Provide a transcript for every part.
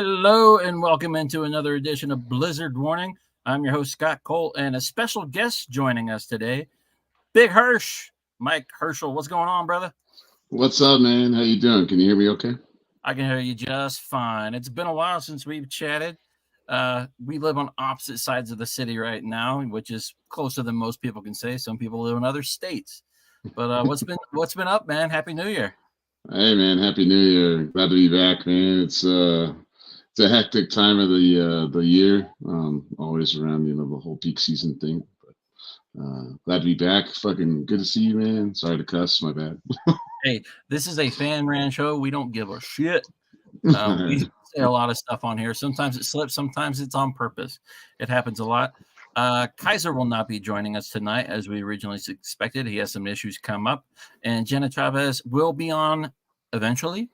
Hello and welcome into another edition of Blizzard Warning. I'm your host, Scott Cole, and a special guest joining us today, Big Hirsch, Mike Herschel. What's going on, brother? What's up, man? How you doing? Can you hear me okay? I can hear you just fine. It's been a while since we've chatted. We live on opposite sides of the city right now, which is closer than most people can say. Some people live in other states. But what's been up, man? Happy New Year. Hey, man. Happy New Year. Glad to be back, man. It's a hectic time of the year. Always around, the whole peak season thing. But glad to be back. Fucking good to see you, man. Sorry to cuss. My bad. Hey, this is a fan ran show. We don't give a shit. We say a lot of stuff on here. Sometimes it slips. Sometimes it's on purpose. It happens a lot. Kyzer will not be joining us tonight as we originally expected. He has some issues come up. And Jenna Chavez will be on eventually.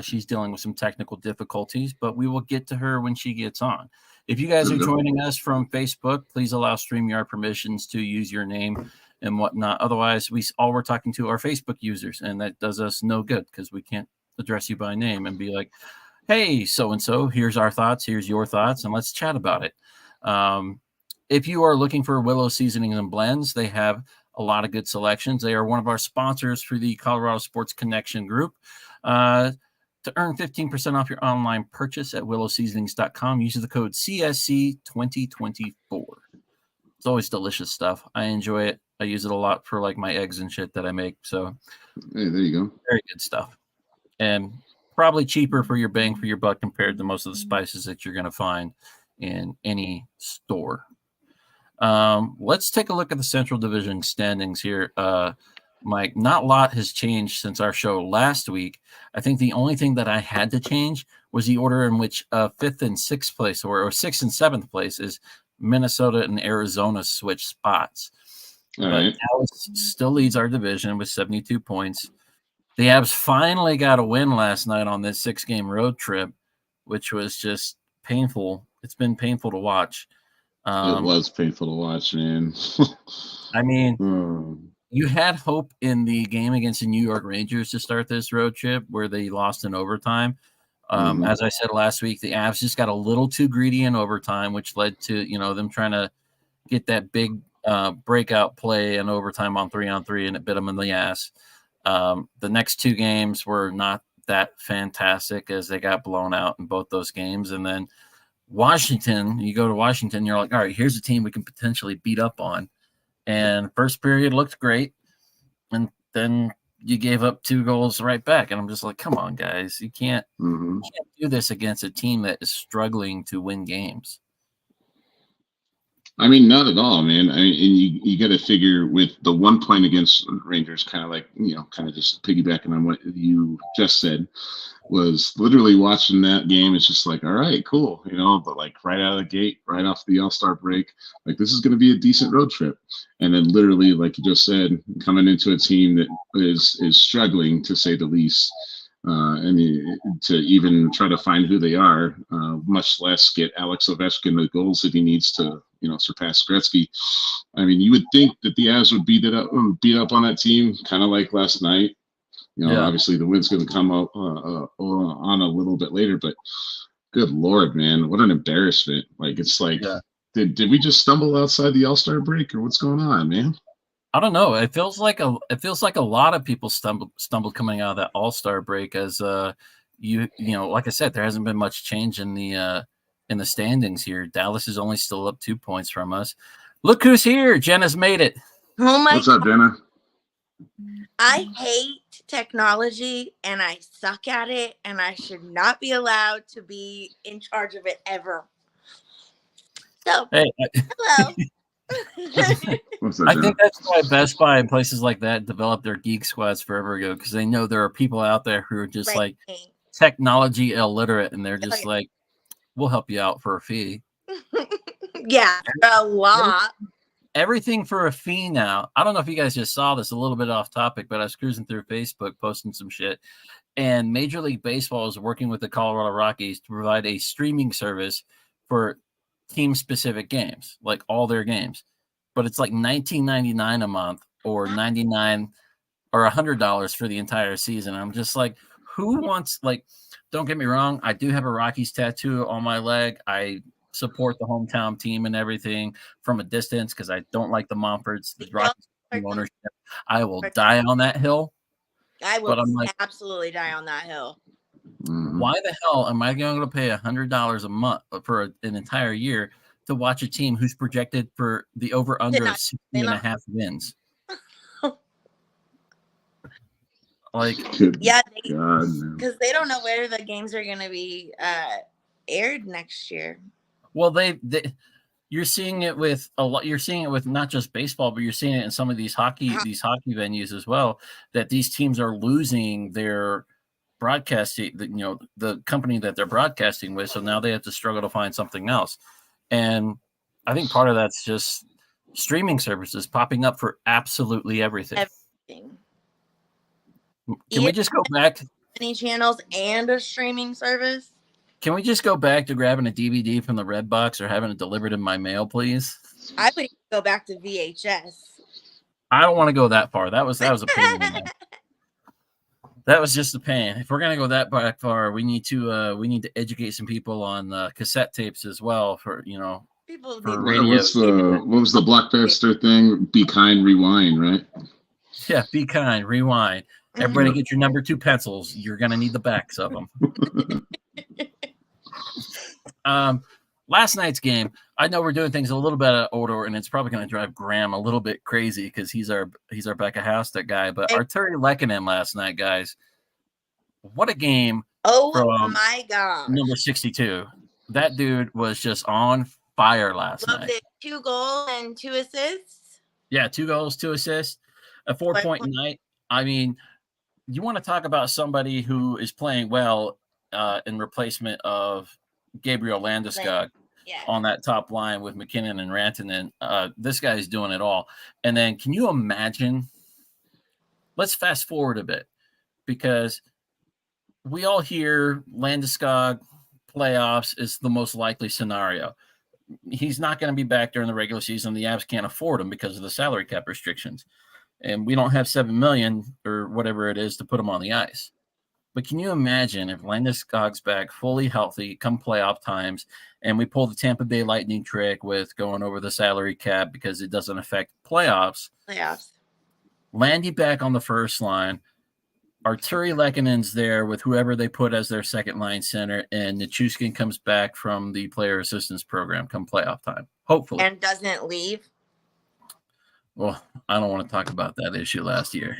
She's dealing with some technical difficulties, but we will get to her when she gets on. If you guys are joining us from Facebook, please allow StreamYard permissions to use your name and whatnot. Otherwise, we're talking to our Facebook users, and that does us no good because we can't address you by name and be like, hey, so-and-so, here's our thoughts, here's your thoughts, and let's chat about it. If you are looking for Willow Seasonings and Blends, they have a lot of good selections. They are one of our sponsors for the Colorado Sports Connection group. To earn 15% off your online purchase at willowseasonings.com, use the code CSC2024. It's always delicious stuff. I enjoy it. I use it a lot for like my eggs and shit that I make. So hey, there you go. Very good stuff. And probably cheaper for your bang for your buck compared to most of the spices that you're going to find in any store. Let's take a look at the Central Division standings here. Mike, not a lot has changed since our show last week. I think the only thing that I had to change was the order in which 5th and 6th place or 6th and 7th place is Minnesota and Arizona switch spots. All but right. Dallas still leads our division with 72 points. The Avs finally got a win last night on this 6-game road trip, which was just painful. It's been painful to watch. It was painful to watch, man. I mean, you had hope in the game against the New York Rangers to start this road trip where they lost in overtime. As I said last week, the Avs just got a little too greedy in overtime, which led to, them trying to get that big breakout play in overtime on 3-on-3, and it bit them in the ass. The next 2 games were not that fantastic as they got blown out in both those games. And then Washington, you go to Washington, you're like, all right, here's a team we can potentially beat up on. And first period looked great. And then you gave up 2 goals right back. And I'm just like, come on, guys. You can't do this against a team that is struggling to win games. I mean, not at all, man. I mean, and you got to figure with the 1 point against Rangers, kind of like, kind of just piggybacking on what you just said, was literally watching that game. It's just like, all right, cool. But like right out of the gate, right off the All-Star break, like this is going to be a decent road trip. And then literally, like you just said, coming into a team that is struggling to say the least. And to even try to find who they are, much less get Alex Ovechkin the goals that he needs to, surpass Gretzky. I mean, you would think that the Avs would beat up on that team, kind of like last night. Obviously the win's going to come up on a little bit later, but good Lord, man, what an embarrassment! Like it's like, did we just stumble outside the All-Star break, or what's going on, man? I don't know. It feels like a lot of people stumbled coming out of that All-Star break, as like I said, there hasn't been much change in the standings here. Dallas is only still up 2 points from us. Look who's here! Jenna's made it. Oh my! What's up, Jenna? I hate technology and I suck at it, and I should not be allowed to be in charge of it ever. So, hey, hello. I think that's why Best Buy and places like that developed their geek squads forever ago, because they know there are people out there who are just like technology illiterate, and they're just like, we'll help you out for a fee. Yeah, a lot. Everything for a fee now. I don't know if you guys just saw this, a little bit off topic, but I was cruising through Facebook posting some shit, and Major League Baseball is working with the Colorado Rockies to provide a streaming service for team-specific games, like all their games. But it's like $19.99 a month, or $99 or $100 for the entire season. I'm just like, who wants, like, don't get me wrong. I do have a Rockies tattoo on my leg. I support the hometown team and everything from a distance because I don't like the Montforts, the Rockies ownership. I will die on that hill. I will but I'm like, absolutely die on that hill. Why the hell am I going to pay $100 a month for an entire year to watch a team who's projected for the over-under of 60.5 wins? Like, yeah, because they don't know where the games are going to be aired next year. Well, you're seeing it with a lot. You're seeing it with not just baseball, but you're seeing it in some of these hockey venues as well. That these teams are losing their broadcasting, the company that they're broadcasting with. So now they have to struggle to find something else. And I think part of that's just streaming services popping up for absolutely everything. Can we just go back to any channels and a streaming service? Can we just go back to grabbing a DVD from the Red Box or having it delivered in my mail, please? I would go back to VHS. I don't want to go that far. That was a pain in the neck. That was just a pain. If we're gonna go that far, we need to educate some people on cassette tapes as well for people for radio. What was the Blockbuster thing? Be Kind, Rewind, right? Yeah, Be Kind, Rewind. Everybody get your number 2 pencils. You're going to need the backs of them. Last night's game, I know we're doing things a little bit out of order, and it's probably going to drive Graham a little bit crazy because he's our Becca Houston guy. But Arturi Lehkonen last night, guys, what a game. Oh, my God. Number 62. That dude was just on fire last night. It. 2 goals and 2 assists? Yeah, 2 goals, 2 assists, a 4-point night. I mean, you want to talk about somebody who is playing well in replacement of Gabriel Landeskog on that top line with McKinnon and Rantanen. This guy's doing it all. And then can you imagine? Let's fast forward a bit because we all hear Landeskog playoffs is the most likely scenario. He's not going to be back during the regular season. The Avs can't afford him because of the salary cap restrictions. And we don't have $7 million or whatever it is to put him on the ice. But can you imagine if Landeskog's back fully healthy come playoff times and we pull the Tampa Bay Lightning trick with going over the salary cap because it doesn't affect playoffs? Landy back on the first line. Arturi Lehkonen's there with whoever they put as their second line center, and Nichushkin comes back from the player assistance program come playoff time. Hopefully. And doesn't leave. Well, I don't want to talk about that issue last year.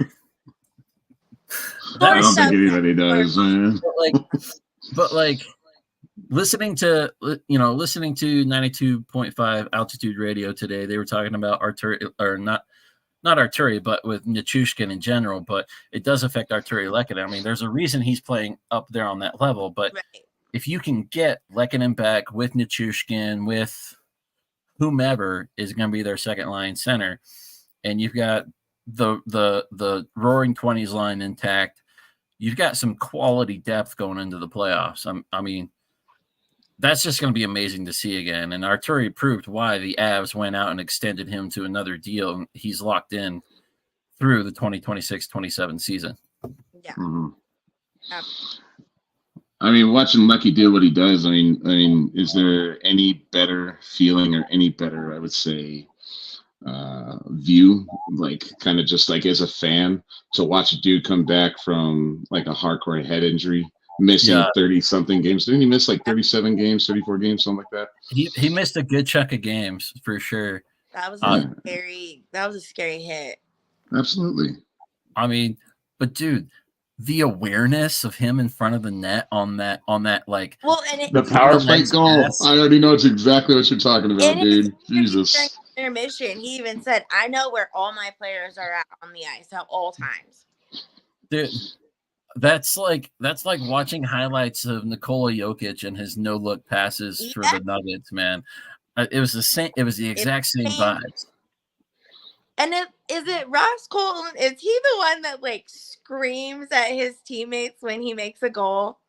I don't think anybody does, man. But listening to 92.5 altitude radio today, they were talking about Arturi, or not Arturi, but with Nichushkin in general. But it does affect Arturi Lehkonen. I mean, there's a reason he's playing up there on that level. But if you can get Lehkonen back with Nichushkin, with whomever is going to be their second line center, and you've got the Roaring 20s line intact, you've got some quality depth going into the playoffs. I mean, that's just going to be amazing to see again. And Arturi proved why the Avs went out and extended him to another deal. He's locked in through the 2026-27 season. Yeah. Mm-hmm. I mean, watching Lucky do what he does, I mean, is there any better feeling or any better, I would say, view, like kind of just like as a fan, to watch a dude come back from like a hardcore head injury, missing 30-something games? Didn't he miss like 37 games, 34 games, something like that? He missed a good chunk of games for sure. That was a scary hit. Absolutely. I mean, but dude, the awareness of him in front of the net on that like the power play goal. I already know it's exactly what you're talking about, dude. Jesus. Intermission, he even said, "I know where all my players are at on the ice at all times." Dude, that's like watching highlights of Nikola Jokic and his no-look passes for the Nuggets, man. It was the same. It was the exact same vibes. And is it Ross Colton? Is he the one that like screams at his teammates when he makes a goal?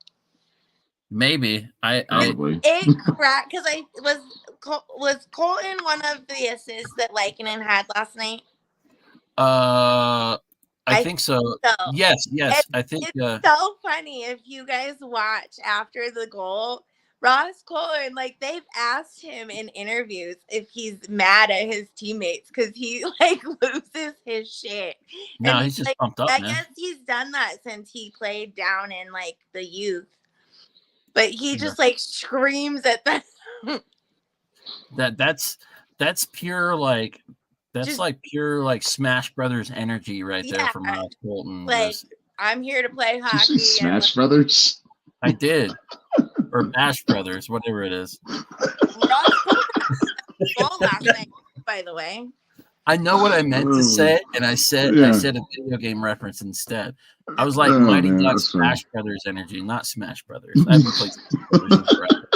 Maybe Probably. It cracked because was Colton one of the assists that Lehkonen had last night? I think so. Yes. I think it's so funny if you guys watch after the goal. Ross Colton, like they've asked him in interviews if he's mad at his teammates because he like loses his shit. No, and he's just like, pumped up, I man. guess he's done that since he played down in like the youth. But he just like screams at them. That's pure like pure like Smash Brothers energy right there from Ross Colton. Like I'm here to play hockey. Did you say Smash Brothers? I did. Or Bash Brothers, whatever it is. Ross Colton last night, by the way. I know what I meant to say, and I said a video game reference instead. I was like Mighty Ducks Bash Brothers energy, not Smash Brothers. I haven't played Smash Brothers forever.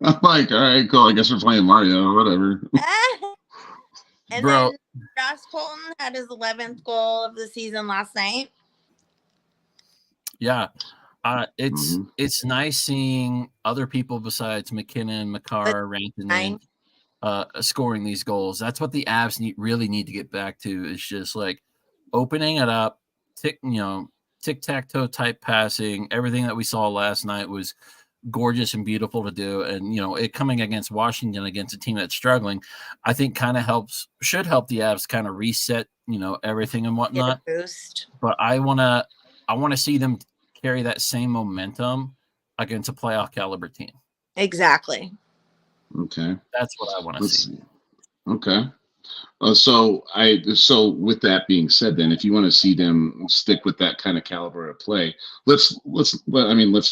I'm like, all right, cool. I guess we're playing Mario, whatever. And then Ross Colton had his 11th goal of the season last night. Yeah. It's nice seeing other people besides McKinnon, Makar, Rantanen scoring these goals. That's what the Avs really need to get back to, is just like opening it up, tic-tac-toe type passing. Everything that we saw last night was gorgeous and beautiful to do. And, it coming against Washington, against a team that's struggling, I think kind of should help the Avs kind of reset, everything and whatnot. Boost. But I want to see them carry that same momentum against a playoff caliber team. Exactly. Okay. That's what I want to see. Okay. So with that being said, then if you want to see them stick with that kind of caliber of play, let's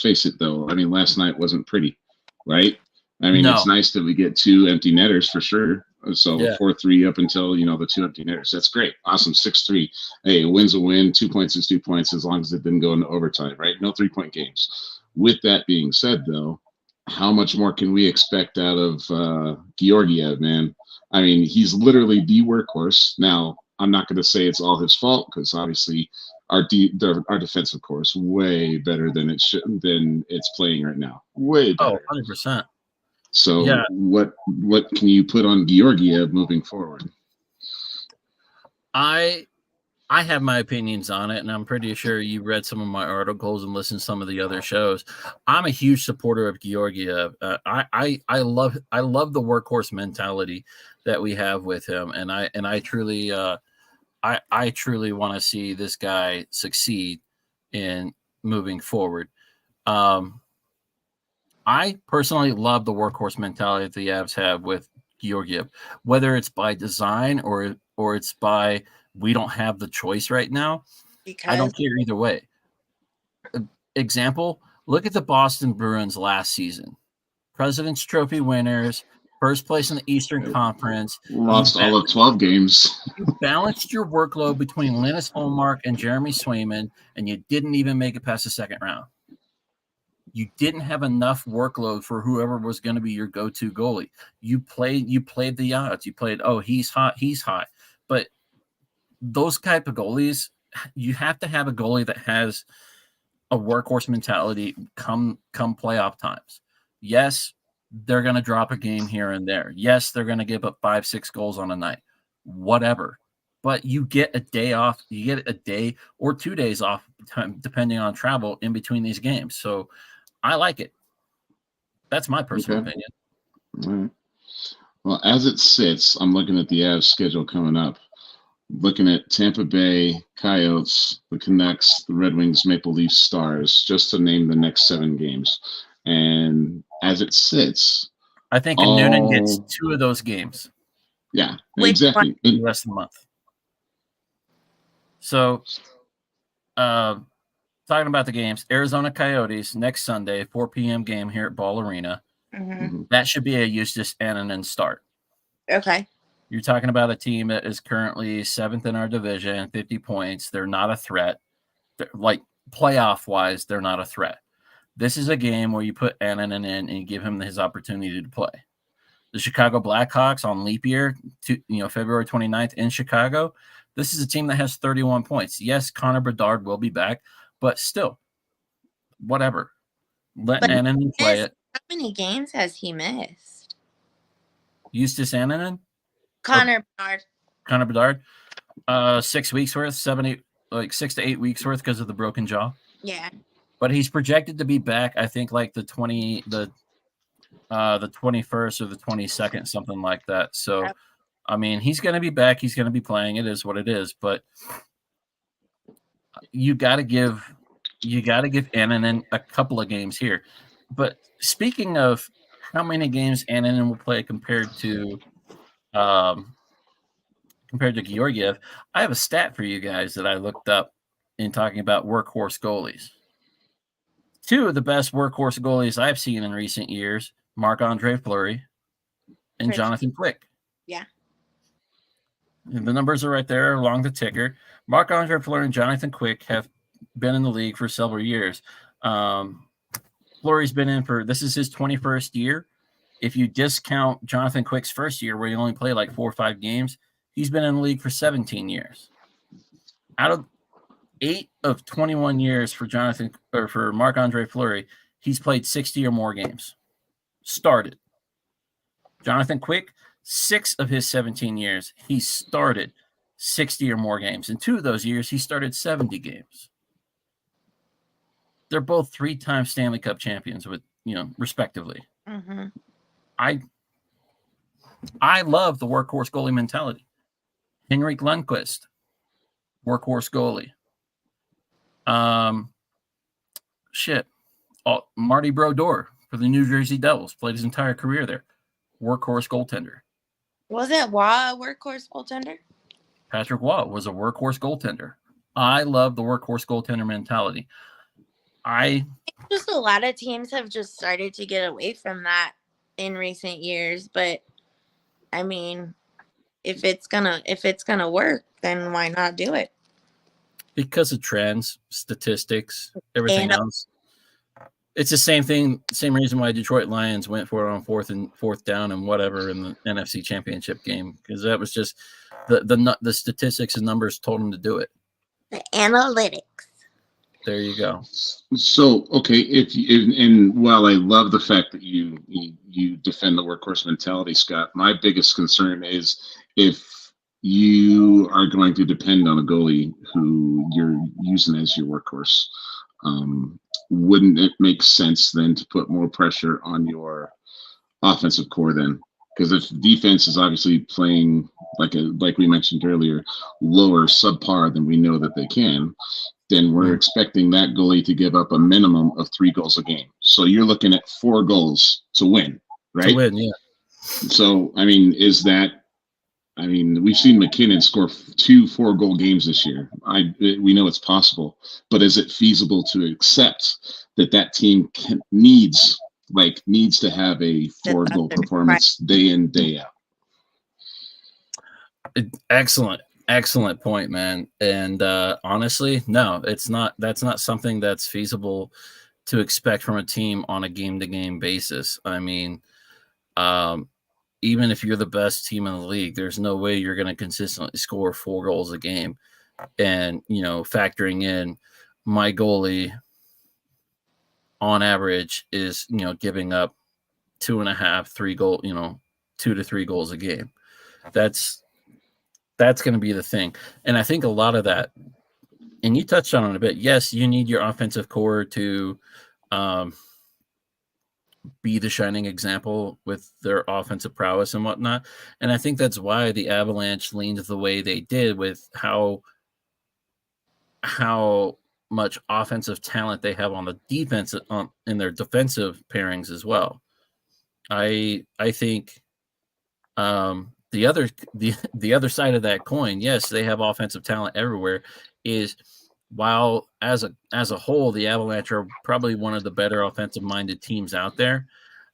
face it though. I mean, last night wasn't pretty, right? I mean, It's nice that we get 2 empty netters for sure. So 4-3 up until, the 2 empty netters. That's great. Awesome. 6-3. Hey, a win's a win. 2 points is 2 points as long as it didn't go into overtime, right? No 3-point games. With that being said, though, how much more can we expect out of Georgiev, man? I mean, he's literally the workhorse. Now, I'm not going to say it's all his fault because obviously our defensive core is way better than it's playing right now. Way better. Oh, 100%. So what can you put on Georgiev moving forward? I have my opinions on it, and I'm pretty sure you read some of my articles and listened to some of the other shows. I'm a huge supporter of Georgiev. I love the workhorse mentality that we have with him, and I truly I truly want to see this guy succeed in moving forward. I personally love the workhorse mentality that the Avs have with Georgiev, whether it's by design or it's by we don't have the choice right now. I don't care either way. Example, look at the Boston Bruins last season. President's Trophy winners, first place in the Eastern Conference. Lost all of 12 games. You balanced your workload between Linus Ullmark and Jeremy Swayman, and you didn't even make it past the second round. You didn't have enough workload for whoever was going to be your go-to goalie. You played the odds. You played, he's hot. But those type of goalies, you have to have a goalie that has a workhorse mentality come playoff times. Yes, they're going to drop a game here and there. Yes, they're going to give up 5-6 goals on a night. Whatever. But you get a day off. You get a day or 2 days off, depending on travel in between these games. So I like it. That's my personal opinion. All right. Well, as it sits, I'm looking at the Avs schedule coming up. Looking at Tampa Bay, Coyotes, the Canucks, the Red Wings, Maple Leafs, Stars, just to name the next 7 games. And as it sits, I think Annunen gets 2 of those games. Yeah, exactly. The rest of the month. So, talking about the games, Arizona Coyotes next Sunday, 4 p.m. game here at Ball Arena. Mm-hmm. That should be a Justus Annunen start. Okay. You're talking about a team that is currently 7th in our division, 50 points. They're not a threat. Like playoff-wise, they're not a threat. This is a game where you put Annunen in and you give him his opportunity to play. The Chicago Blackhawks on leap year, February 29th in Chicago, this is a team that has 31 points. Yes, Connor Bedard will be back, but still, whatever. Let Annunen play it. How many games has he missed? Justus Annunen? Connor Bedard. 6 weeks worth, 6 to 8 weeks worth because of the broken jaw. Yeah. But he's projected to be back, I think, like the 21st or the 22nd, something like that. So, I mean, he's going to be back. He's going to be playing. It is what it is. But you got to give Annunen a couple of games here. But speaking of how many games Annunen will play compared to Georgiev, I have a stat for you guys that I looked up in talking about workhorse goalies. Two of the best workhorse goalies I've seen in recent years, Marc-Andre Fleury and Jonathan Quick. Yeah. And the numbers are right there along the ticker. Marc-Andre Fleury and Jonathan Quick have been in the league for several years. Fleury's been in this is his 21st year. If you discount Jonathan Quick's first year, where he only played like 4 or 5 games, he's been in the league for 17 years. Out of 8 of 21 years for Marc-Andre Fleury, he's played 60 or more games. Started. Jonathan Quick, 6 of his 17 years, he started 60 or more games. In 2 of those years, he started 70 games. They're both 3-time Stanley Cup champions, respectively. Mm-hmm. I love the workhorse goalie mentality. Henrik Lundqvist, workhorse goalie. Marty Brodeur for the New Jersey Devils, played his entire career there. Workhorse goaltender. Wasn't Waugh a workhorse goaltender? Patrick Waugh was a workhorse goaltender. I love the workhorse goaltender mentality. Just a lot of teams have just started to get away from that in recent years, but I mean, if it's gonna work, then why not do it? Because of trends, statistics, everything else. It's the same thing, same reason why Detroit Lions went for it on fourth down and whatever in the NFC Championship game, because that was just the statistics and numbers told them to do it. The analytics. There you go. So, okay, and while I love the fact that you defend the workhorse mentality, Scott, my biggest concern is if you are going to depend on a goalie who you're using as your workhorse, wouldn't it make sense then to put more pressure on your offensive core then? Because if defense is obviously playing like we mentioned earlier, lower subpar than we know that they can, then we're expecting that goalie to give up a minimum of 3 goals a game. So you're looking at 4 goals to win, right? To win, yeah. So, I mean, we've seen McKinnon score 2 4-goal games this year. We know it's possible, but is it feasible to accept that team needs to have a 4-goal performance day in, day out? Excellent point, man. And honestly, no, it's not. That's not something that's feasible to expect from a team on a game-to-game basis. I mean, even if you're the best team in the league, there's no way you're going to consistently score 4 goals a game. And, factoring in my goalie on average is, giving up 2.5, 3 goal, 2 to 3 goals a game. That's going to be the thing. And I think a lot of that, and you touched on it a bit. Yes, you need your offensive core to be the shining example with their offensive prowess and whatnot. And I think that's why the Avalanche leaned the way they did with how much offensive talent they have on the defense in their defensive pairings as well. I think the other side of that coin, yes, they have offensive talent everywhere, is while as a whole, the Avalanche are probably one of the better offensive-minded teams out there,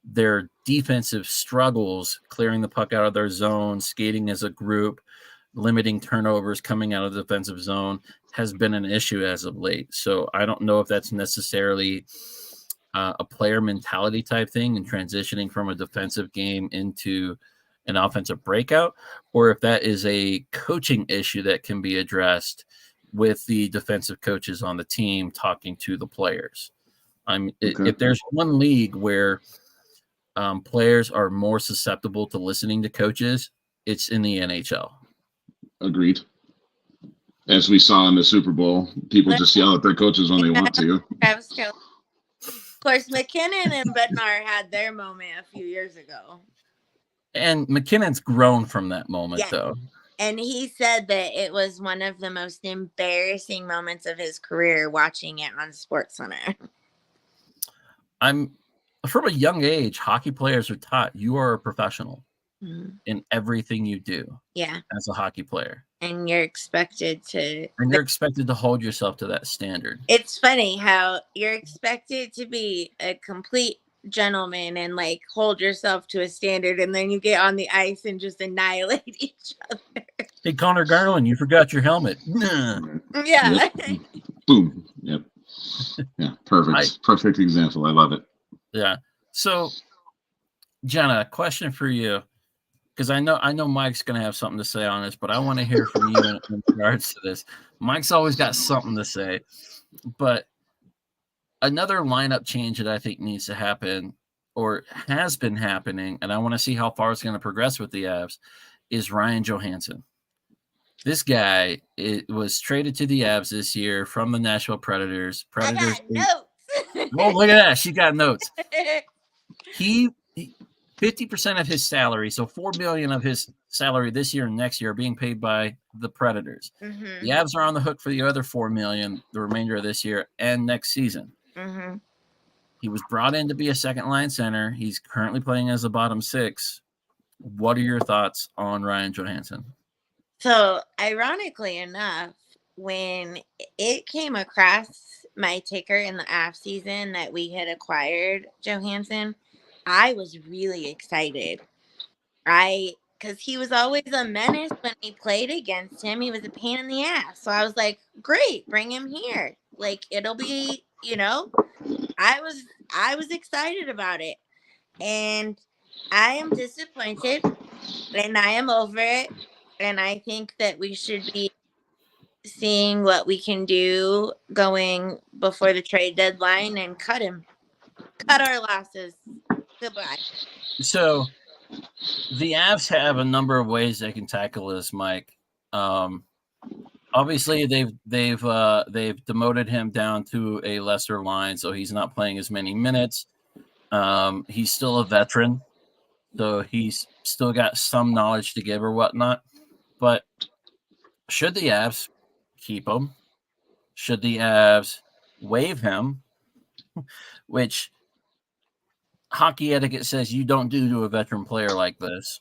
their defensive struggles, clearing the puck out of their zone, skating as a group, limiting turnovers coming out of the defensive zone has been an issue as of late. So I don't know if that's necessarily a player mentality type thing and transitioning from a defensive game into an offensive breakout, or if that is a coaching issue that can be addressed with the defensive coaches on the team talking to the players. If there's one league where players are more susceptible to listening to coaches, it's in the NHL. Agreed. As we saw in the Super Bowl, people just yell at their coaches when they want to. Of course, McKinnon and Bednar had their moment a few years ago. And McKinnon's grown from that moment, though. And he said that it was one of the most embarrassing moments of his career watching it on SportsCenter. From a young age, hockey players are taught you are a professional in everything you do. Yeah. As a hockey player. And you're expected to hold yourself to that standard. It's funny how you're expected to be a complete gentleman and like hold yourself to a standard, and then you get on the ice and just annihilate each other. Hey, Connor Garland, you forgot your helmet. Yeah. Yep. Boom. Yep. Yeah. Perfect. Perfect example. I love it. Yeah. So, Jenna, question for you, because I know Mike's going to have something to say on this, but I want to hear from you in regards to this. Mike's always got something to say, but another lineup change that I think needs to happen or has been happening, and I want to see how far it's going to progress with the Avs, is Ryan Johansen. This guy was traded to the Avs this year from the Nashville Predators. I got notes. Oh, look at that. She got notes. He 50% of his salary, so $4 million of his salary this year and next year are being paid by the Predators. The Avs are on the hook for the other $4 million the remainder of this year and next season. He was brought in to be a second-line center. He's currently playing as a bottom six. What are your thoughts on Ryan Johansen? So, ironically enough, when it came across my ticker in the off season that we had acquired Johansen, I was really excited. Because he was always a menace when we played against him. He was a pain in the ass. So I was like, great, bring him here. Like, it'll be, I was excited about it. And I am disappointed and I am over it. And I think that we should be seeing what we can do going before the trade deadline and cut him. Cut our losses. Goodbye. So the Avs have a number of ways they can tackle this, Mike. Obviously, they've demoted him down to a lesser line, so he's not playing as many minutes. He's still a veteran, so he's still got some knowledge to give or whatnot. But should the Avs keep him? Should the Avs waive him? Which hockey etiquette says you don't do to a veteran player like this.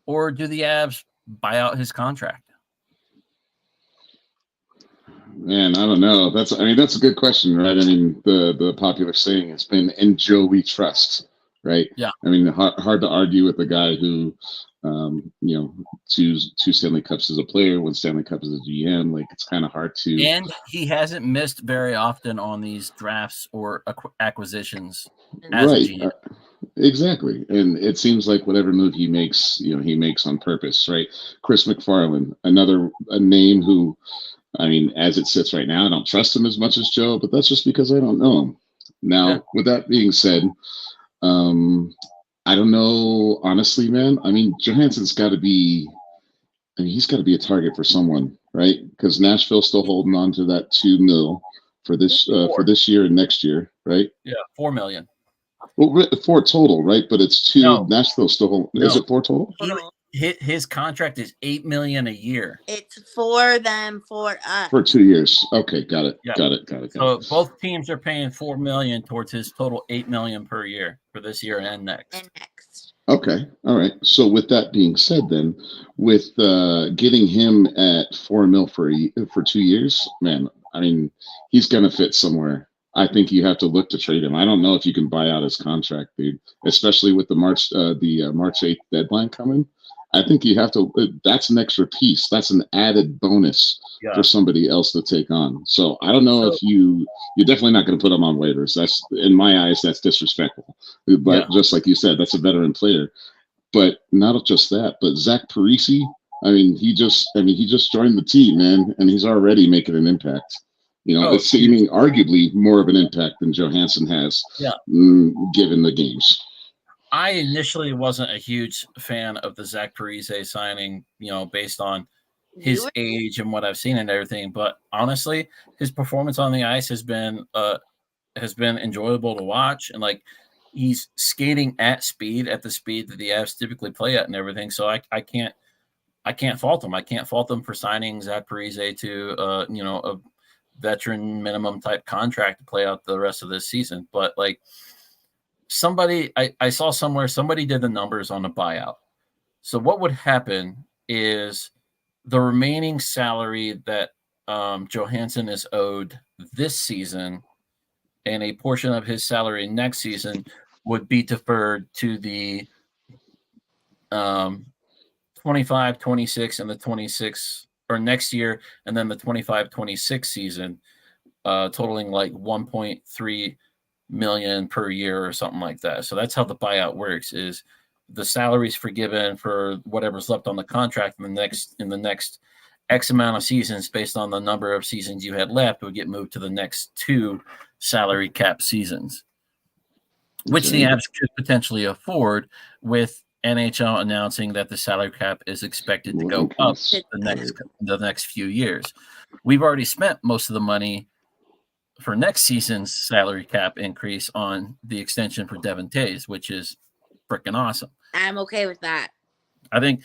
Or do the Avs buy out his contract? Man, I don't know. That's a good question, right? I mean, the popular saying has been, "In Joe we trust," right? Yeah. I mean, hard to argue with the guy who, two Stanley Cups as a player, one Stanley Cup as a GM. Like, it's kind of hard to. And he hasn't missed very often on these drafts or acquisitions as a GM. Exactly. And it seems like whatever move he makes, he makes on purpose, right? Chris McFarland, a name who, I mean, as it sits right now, I don't trust him as much as Joe, but that's just because I don't know him. Now, With that being said, I don't know, honestly, man. I mean, Johansen's got to be, he's got to be a target for someone, right? Because Nashville's still holding on to that $2 million for this year and next year, right? Yeah, $4 million. Well, 4 total, right? But it's 2. No. Nashville's still holding. No. Is it 4 total? His contract is $8 million a year. It's for them, for us. For 2 years. Okay, got it. Yeah. Got it. So both teams are paying $4 million towards his total $8 million per year for this year and next. Okay, all right. So with that being said, then, with getting him at $4 million for 2 years, man, I mean, he's gonna fit somewhere. I think you have to look to trade him. I don't know if you can buy out his contract, dude. Especially with the March 8th deadline coming. I think you have to. That's an extra piece. That's an added bonus for somebody else to take on. So I don't know if you're definitely not going to put him on waivers. That's, in my eyes, that's disrespectful. But just like you said, that's a veteran player. But not just that, but Zach Parise. He just joined the team, man, and he's already making an impact. It's seeming arguably more of an impact than Johansen has, given the games. I initially wasn't a huge fan of the Zach Parise signing, based on his age and what I've seen and everything. But honestly, his performance on the ice has been enjoyable to watch, and like he's skating at the speed that the Avs typically play at and everything. So I can't fault him. I can't fault them for signing Zach Parise to a veteran minimum type contract to play out the rest of this season. But like I saw somewhere somebody did the numbers on the buyout. So what would happen is the remaining salary that Johansen is owed this season and a portion of his salary next season would be deferred to the 25, 26, and the 26 or next year, and then the 25, 26 season, totaling like 1.3 million per year or something like that. So that's how the buyout works: is the salary's forgiven for whatever's left on the contract in the next X amount of seasons based on the number of seasons you had left would get moved to the next 2 salary cap seasons, which the Avs could potentially afford with NHL announcing that the salary cap is expected to go up the next few years. We've already spent most of the money for next season's salary cap increase on the extension for Devin Taves, which is freaking awesome. I'm okay with that. I think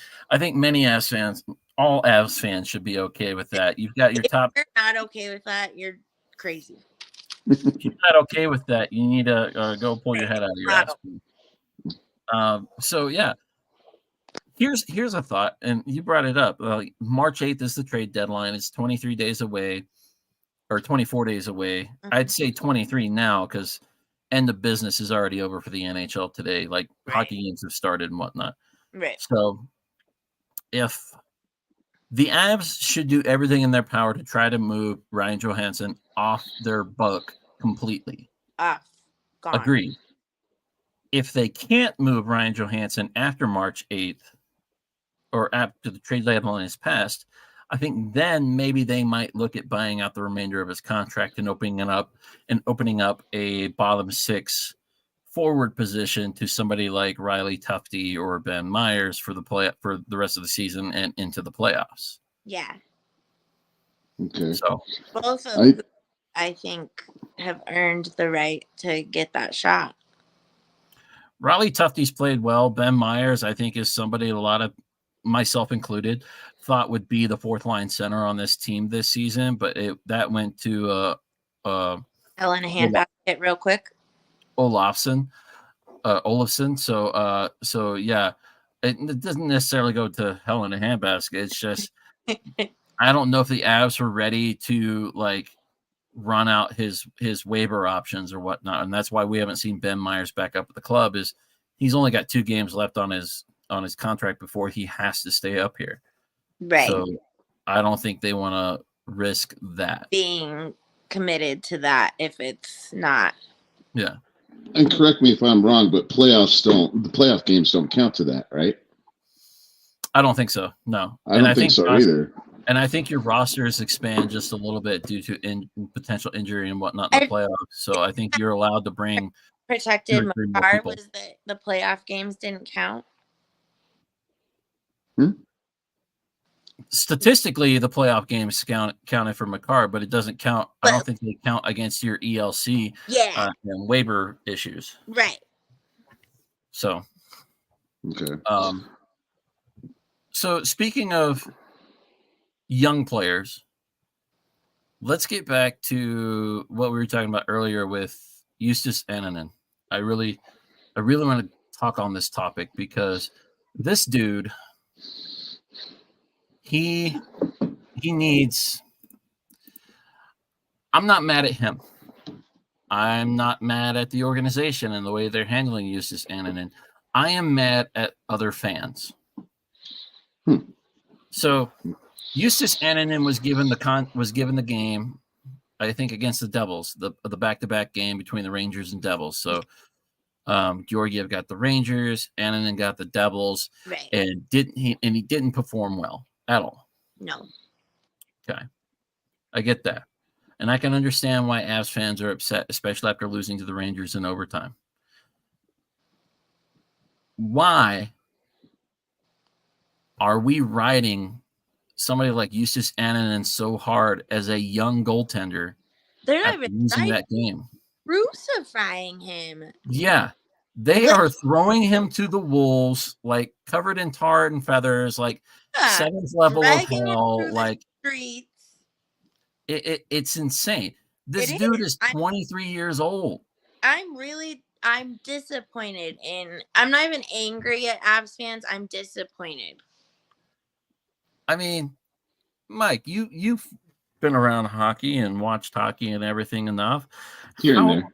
many Avs fans, all Avs fans, should be okay with that. You've got your top. If you're not okay with that, you're crazy. If you're not okay with that, you need to go pull your head out of your ass. So yeah, here's a thought, and you brought it up. March 8th is the trade deadline. It's 23 days away, or 24 days away. Mm-hmm. I'd say 23 now because end of business is already over for the NHL today. Like hockey games have started and whatnot. Right. So if the Avs should do everything in their power to try to move Ryan Johansen off their book completely. Gone. Agreed. If they can't move Ryan Johansen after March 8th or after the trade deadline is passed, I think then maybe they might look at buying out the remainder of his contract and opening up a bottom 6 forward position to somebody like Riley Tufte or Ben Myers for the rest of the season and into the playoffs. Yeah. Okay. So both of them, I think, have earned the right to get that shot. Riley Tufte's played well. Ben Myers, I think, is somebody a lot of, myself included, thought would be the 4th line center on this team this season, but that went to Helen a hand basket real quick. Olofsson. So yeah, it doesn't necessarily go to hell in a handbasket. It's just I don't know if the Avs are ready to like run out his waiver options or whatnot, and that's why we haven't seen Ben Myers back up at the club. Is he's only got 2 games left on his contract before he has to stay up here. Right. So I don't think they want to risk that being committed to that if it's not. Yeah. And correct me if I'm wrong, but the playoff games don't count to that, right? I don't think so. No. I don't think so either. And I think your rosters expand just a little bit due to potential injury and whatnot in the playoffs. So I think you're allowed to bring protected Makar was that the playoff games didn't count. Statistically, the playoff games counted for Makar, but it doesn't count. I don't think they count against your ELC and waiver issues. Right. So, okay. So speaking of young players, let's get back to what we were talking about earlier with Justus Annunen. I really want to talk on this topic because this dude, he needs. I'm not mad at him. I'm not mad at the organization and the way they're handling Justus Annunen. I am mad at other fans. So Justus Annunen was given the game, I think, against the Devils, the back-to-back game between the Rangers and Devils. So Georgiev got the Rangers, Annunen got the Devils, right. and he didn't perform well at all. No. Okay, I get that, and I can understand why Avs fans are upset, especially after losing to the Rangers in overtime. Why are we riding somebody like Justus Annunen so hard as a young goaltender. They're not after even losing that game. crucifying him. Yeah. They are throwing him to the wolves, like covered in tar and feathers, like seventh level of hell. Like streets. It's insane. This dude is 23 years old. I'm disappointed I'm not even angry at Avs fans. I'm disappointed. I mean, Mike, you've been around hockey and watched hockey and everything enough. Here and there.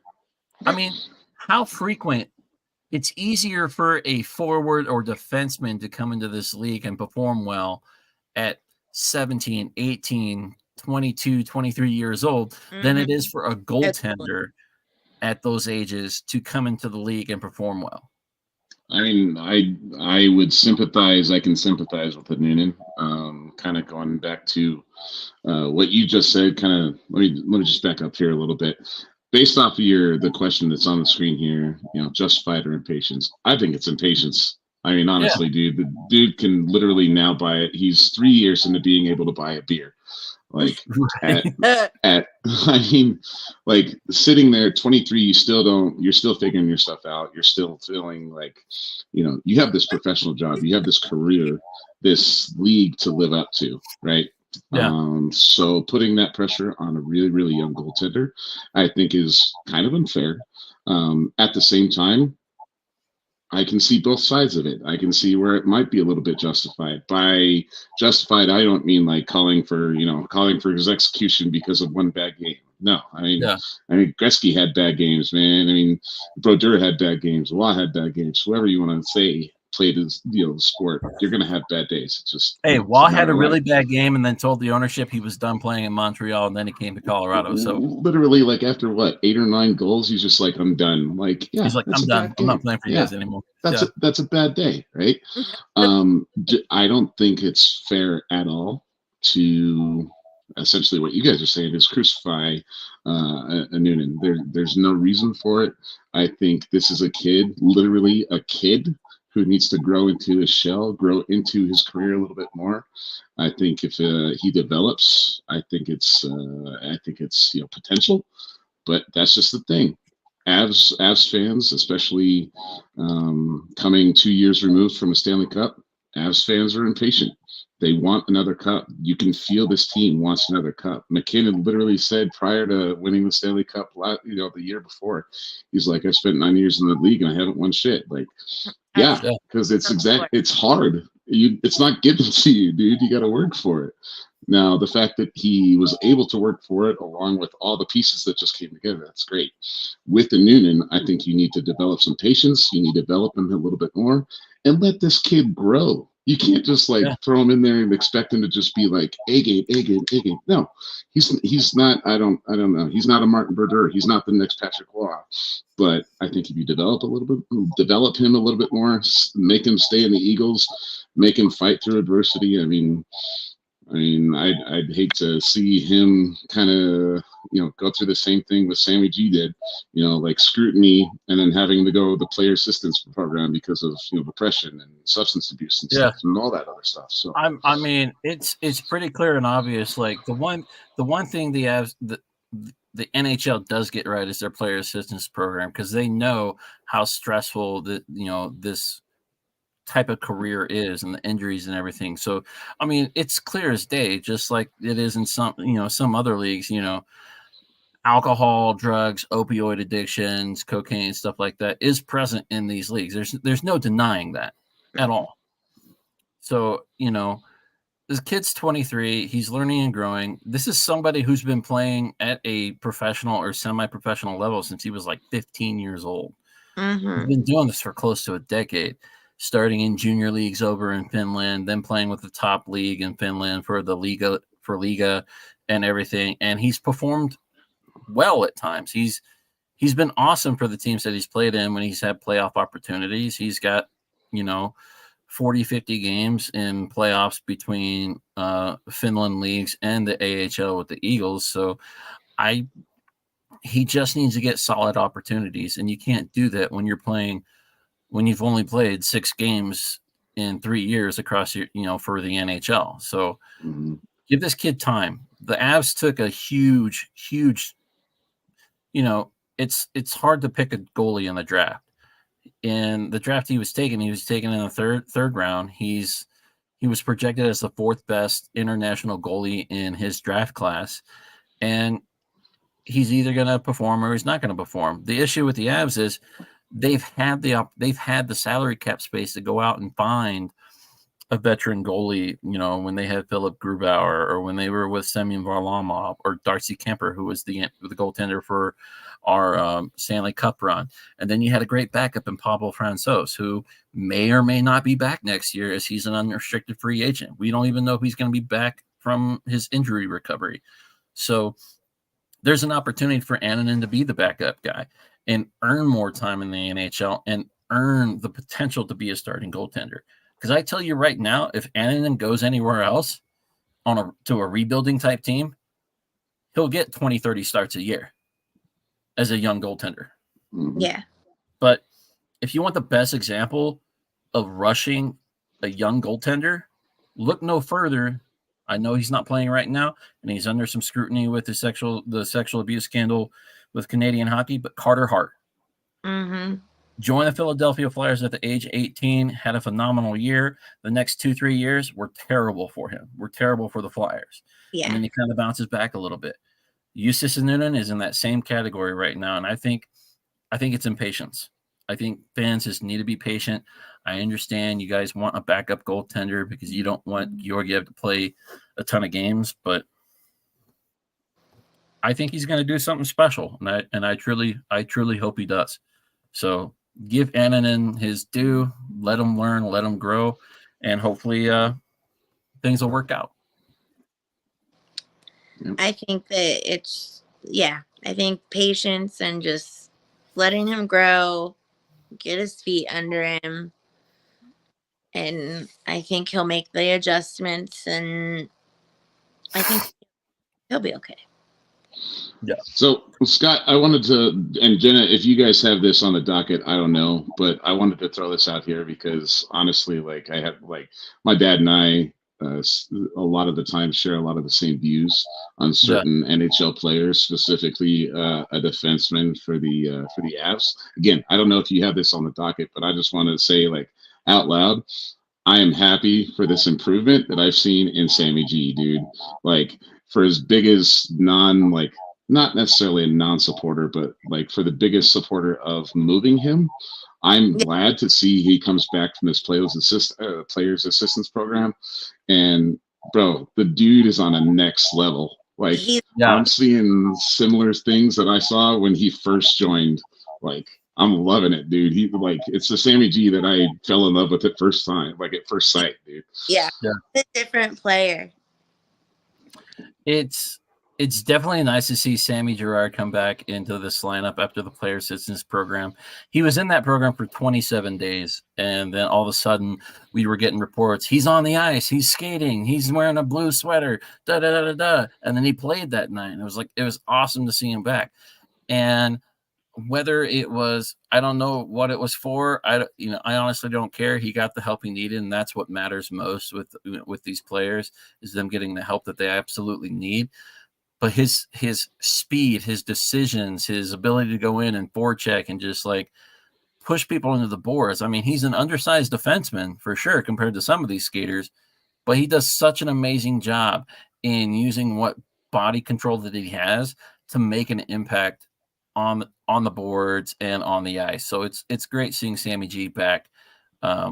I mean, how frequent it's easier for a forward or defenseman to come into this league and perform well at 17, 18, 22, 23 years old than it is for a goaltender at those ages to come into the league and perform well. I mean, I would sympathize. I can sympathize with Annunen. Kind of going back to what you just said. Kind of let me just back up here a little bit. Based off of the question that's on the screen here, justified or impatience. I think it's impatience. I mean, honestly, dude, the dude can literally now buy it. He's 3 years into being able to buy a beer. Like I mean, like sitting there 23, you're still figuring your stuff out. You're still feeling like, you have this professional job, you have this career, this league to live up to, right? Yeah. So putting that pressure on a really, really young goaltender, I think is kind of unfair. At the same time, I can see both sides of it. I can see where it might be a little bit justified. By justified, I don't mean like calling for his execution because of one bad game. No, I mean Gretzky had bad games, man. I mean, Brodeur had bad games. Waugh had bad games. Whoever you want to say played his the sport, you're gonna have bad days. It's just Waugh had a really bad game and then told the ownership he was done playing in Montreal, and then he came to Colorado. So literally, like after 8 or 9 goals, he's just like, I'm done. Like, yeah, he's like, I'm done. I'm not playing for you guys anymore. That's a bad day, right? I don't think it's fair at all to essentially what you guys are saying is crucify Annunen. There's no reason for it. I think this is a kid, literally a kid, who needs to grow into his shell, grow into his career a little bit more. I think if he develops, I think it's potential, but that's just the thing. Avs fans, especially coming 2 years removed from a Stanley Cup, Avs fans are impatient. They want another cup. You can feel this team wants another cup. McKinnon literally said prior to winning the Stanley Cup, the year before, he's like, I spent 9 years in the league and I haven't won shit. Like, yeah, because it's hard. It's not given to you, dude. You got to work for it. Now, the fact that he was able to work for it along with all the pieces that just came together, that's great. With Annunen, I think you need to develop some patience. You need to develop him a little bit more and let this kid grow. You can't just throw him in there and expect him to just be like A game. No, he's not. I don't know. He's not a Martin Brodeur. He's not the next Patrick Waugh. But I think if you develop him a little bit more, make him stay in the Eagles, make him fight through adversity. I mean, I'd hate to see him kind of, go through the same thing with Sammy G did, like scrutiny and then having to go the player assistance program because of, depression and substance abuse and stuff and all that other stuff. So I mean, it's pretty clear and obvious. Like the one thing the NHL does get right is their player assistance program, because they know how stressful this type of career is and the injuries and everything. So, I mean, it's clear as day, just like it is in some other leagues, alcohol, drugs, opioid addictions, cocaine, stuff like that is present in these leagues. There's no denying that at all. So, this kid's 23, he's learning and growing. This is somebody who's been playing at a professional or semi-professional level since he was like 15 years old. Mm-hmm. He's been doing this for close to a decade, starting in junior leagues over in Finland, then playing with the top league in Finland for the Liga and everything. And he's performed well at times. He's been awesome for the teams that he's played in when he's had playoff opportunities. He's got, 40, 50 games in playoffs between Finland leagues and the AHL with the Eagles. So he just needs to get solid opportunities, and you can't do that when you've only played 6 games in 3 years across your, for the NHL. So give this kid time. The Avs took a huge, it's hard to pick a goalie in the draft. In the draft he was taken in the third round. He was projected as the fourth best international goalie in his draft class, and he's either going to perform or he's not going to perform. The issue with the Avs is they've had the salary cap space to go out and find a veteran goalie, when they had Philip Grubauer, or when they were with Semyon Varlamov or Darcy Kemper, who was the goaltender for our Stanley Cup run. And then you had a great backup in Pablo Francouz, who may or may not be back next year, as he's an unrestricted free agent. We don't even know if he's going to be back from his injury recovery. So there's an opportunity for Annunen to be the backup guy and earn more time in the NHL and earn the potential to be a starting goaltender. Because I tell you right now, if Annunen goes anywhere else to a rebuilding type team, he'll get 20, 30 starts a year as a young goaltender. Yeah. But if you want the best example of rushing a young goaltender, look no further. I know he's not playing right now, and he's under some scrutiny with the sexual abuse scandal with Canadian hockey, but Carter Hart. Joined the Philadelphia Flyers at the age of 18, had a phenomenal year. The next 2-3 years were terrible for him. Were terrible for the Flyers. Yeah. And then he kind of bounces back a little bit. Justus Annunen is in that same category right now, and I think it's impatience. I think fans just need to be patient. I understand you guys want a backup goaltender because you don't want Georgiev to play a ton of games, but I think he's going to do something special, and I truly hope he does. So give Annunen his due, let him learn, let him grow, and hopefully things will work out. I think that I think patience and just letting him grow, get his feet under him, and I think he'll make the adjustments, and I think he'll be okay. Yeah. So, Scott, I wanted to, and Jenna, if you guys have this on the docket, I don't know, but I wanted to throw this out here because honestly, I have, my dad and I, a lot of the time share a lot of the same views on certain NHL players, specifically a defenseman for the Avs. Again, I don't know if you have this on the docket, but I just want to say, out loud, I am happy for this improvement that I've seen in Sammy G, dude. For as big as not necessarily a non-supporter, but for the biggest supporter of moving him, I'm glad to see he comes back from this players assistance program. And bro, the dude is on a next level. I'm seeing similar things that I saw when he first joined. I'm loving it, dude. It's the Sammy G that I fell in love with at first sight, dude. Yeah. It's a different player. It's definitely nice to see Sammy Girard come back into this lineup after the player assistance program. He was in that program for 27 days, and then all of a sudden we were getting reports. He's on the ice. He's skating. He's wearing a blue sweater. And then he played that night. And it was awesome to see him back. And whether it was, I don't know what it was for. I honestly don't care. He got the help he needed, and that's what matters most with these players, is them getting the help that they absolutely need. But his speed, his decisions, his ability to go in and forecheck and just push people into the boards. I mean, he's an undersized defenseman for sure compared to some of these skaters, but he does such an amazing job in using what body control that he has to make an impact on the boards and on the ice. So it's great seeing Sammy G back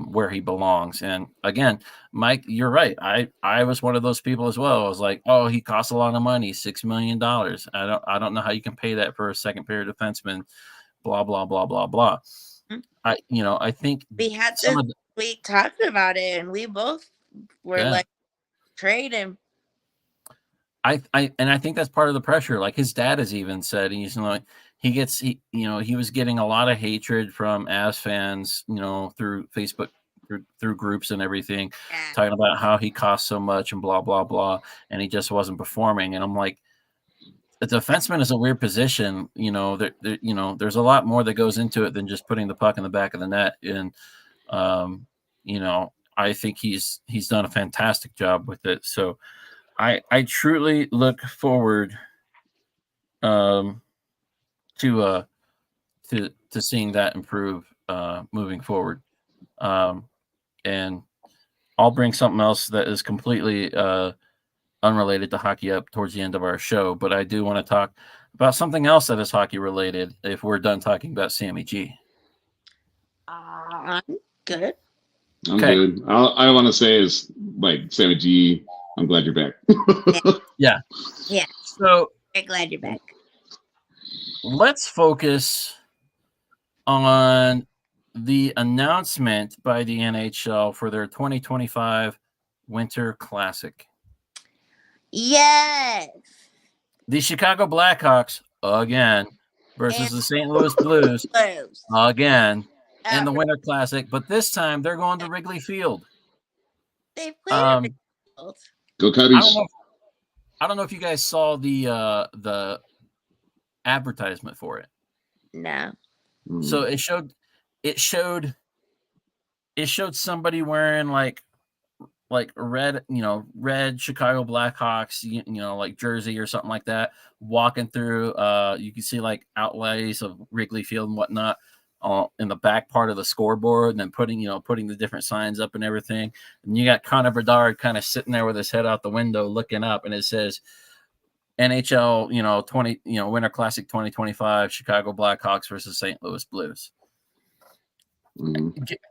where he belongs. And again, Mike, you're right. I was one of those people as well. I was like, oh, he costs a lot of money, $6 million. I don't know how you can pay that for a second pair defenseman, blah, blah, blah, blah, blah. I think we talked about it and we both were trade him. I think that's part of the pressure. His dad has even said, he was getting a lot of hatred from Avs fans, through Facebook, through groups and everything, talking about how he costs so much and blah, blah, blah. And he just wasn't performing. And I'm like, a defenseman is a weird position. There's a lot more that goes into it than just putting the puck in the back of the net. And, I think he's done a fantastic job with it. So I truly look forward to seeing that improve moving forward. And I'll bring something else that is completely unrelated to hockey up towards the end of our show, but I do want to talk about something else that is hockey related if we're done talking about Sammy G. Good. I'm good. All I want to say is, like, Sammy G, I'm glad you're back. Yeah. So I'm glad you're back. let's focus on the announcement by the NHL for their 2025 Winter Classic. Yes. The Chicago Blackhawks again versus the St. Louis Blues again in the Winter Classic, but this time they're going to Wrigley Field. They played at Wrigley Field. Go Cubbies. I don't know if you guys saw the advertisement for it. No. So it showed somebody wearing like red, red Chicago Blackhawks, like jersey or something like that, walking through. You can see like outlays of Wrigley Field and whatnot in the back part of the scoreboard, and then putting the different signs up and everything. And you got Connor Bedard kind of sitting there with his head out the window looking up, and it says NHL, 20, Winter Classic 2025, Chicago Blackhawks versus St. Louis Blues.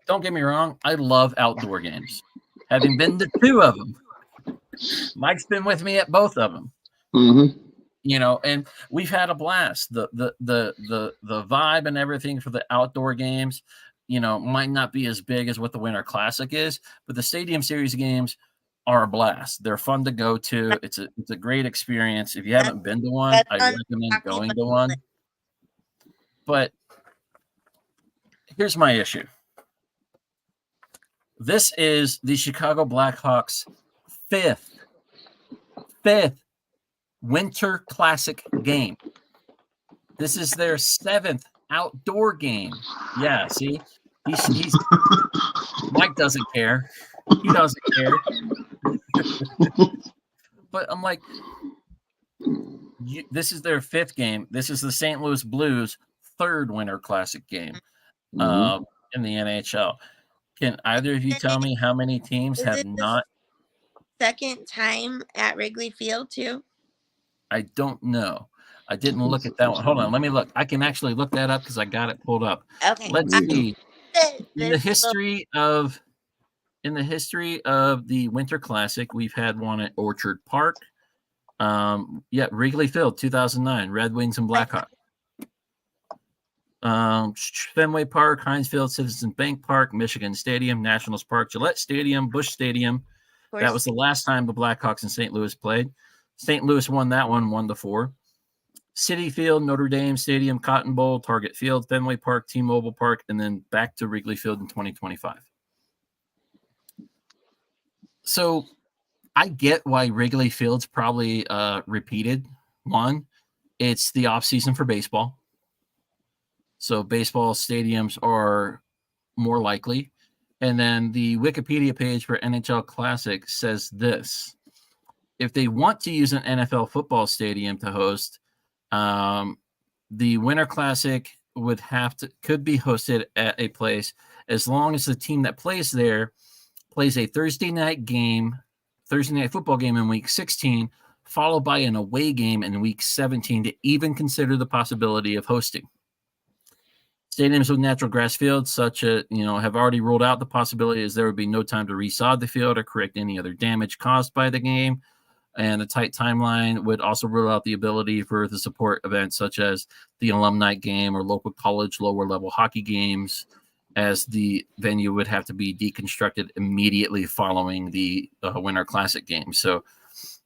Don't get me wrong, I love outdoor games. Having been to 2 of them, Mike's been with me at both of them. And we've had a blast. The vibe and everything for the outdoor games, might not be as big as what the Winter Classic is, but the Stadium Series games are a blast. They're fun to go to. It's a great experience. If you haven't been to one, I recommend going to one. But here's my issue. This is the Chicago Blackhawks' fifth Winter Classic game. This is their 7th outdoor game. Yeah, see? He's Mike doesn't care. He doesn't care. But I'm like, this is their 5th game. This is the St. Louis Blues' 3rd Winter Classic game in the NHL. Can either of you tell me how many teams have not? Second time at Wrigley Field, too? I don't know. I didn't look at that one. Hold on, let me look. I can actually look that up because I got it pulled up. Okay. Let's see. In the history of the Winter Classic, we've had one at Orchard Park. Wrigley Field, 2009, Red Wings and Blackhawks. Fenway Park, Heinz Field, Citizens Bank Park, Michigan Stadium, Nationals Park, Gillette Stadium, Busch Stadium. That was the last time the Blackhawks and St. Louis played. St. Louis won that one 1-4. Citi Field, Notre Dame Stadium, Cotton Bowl, Target Field, Fenway Park, T-Mobile Park, and then back to Wrigley Field in 2025. So I get why Wrigley Field's probably repeated. One, it's the off season for baseball. So baseball stadiums are more likely. And then the Wikipedia page for NHL Classic says this. If they want to use an NFL football stadium to host, the Winter Classic could be hosted at a place as long as the team that plays there plays a Thursday night football game in week 16, followed by an away game in week 17 to even consider the possibility of hosting. Stadiums with natural grass fields, have already ruled out the possibility as there would be no time to resod the field or correct any other damage caused by the game. And the tight timeline would also rule out the ability for the support events such as the alumni game or local college lower level hockey games, as the venue would have to be deconstructed immediately following the Winter Classic game. So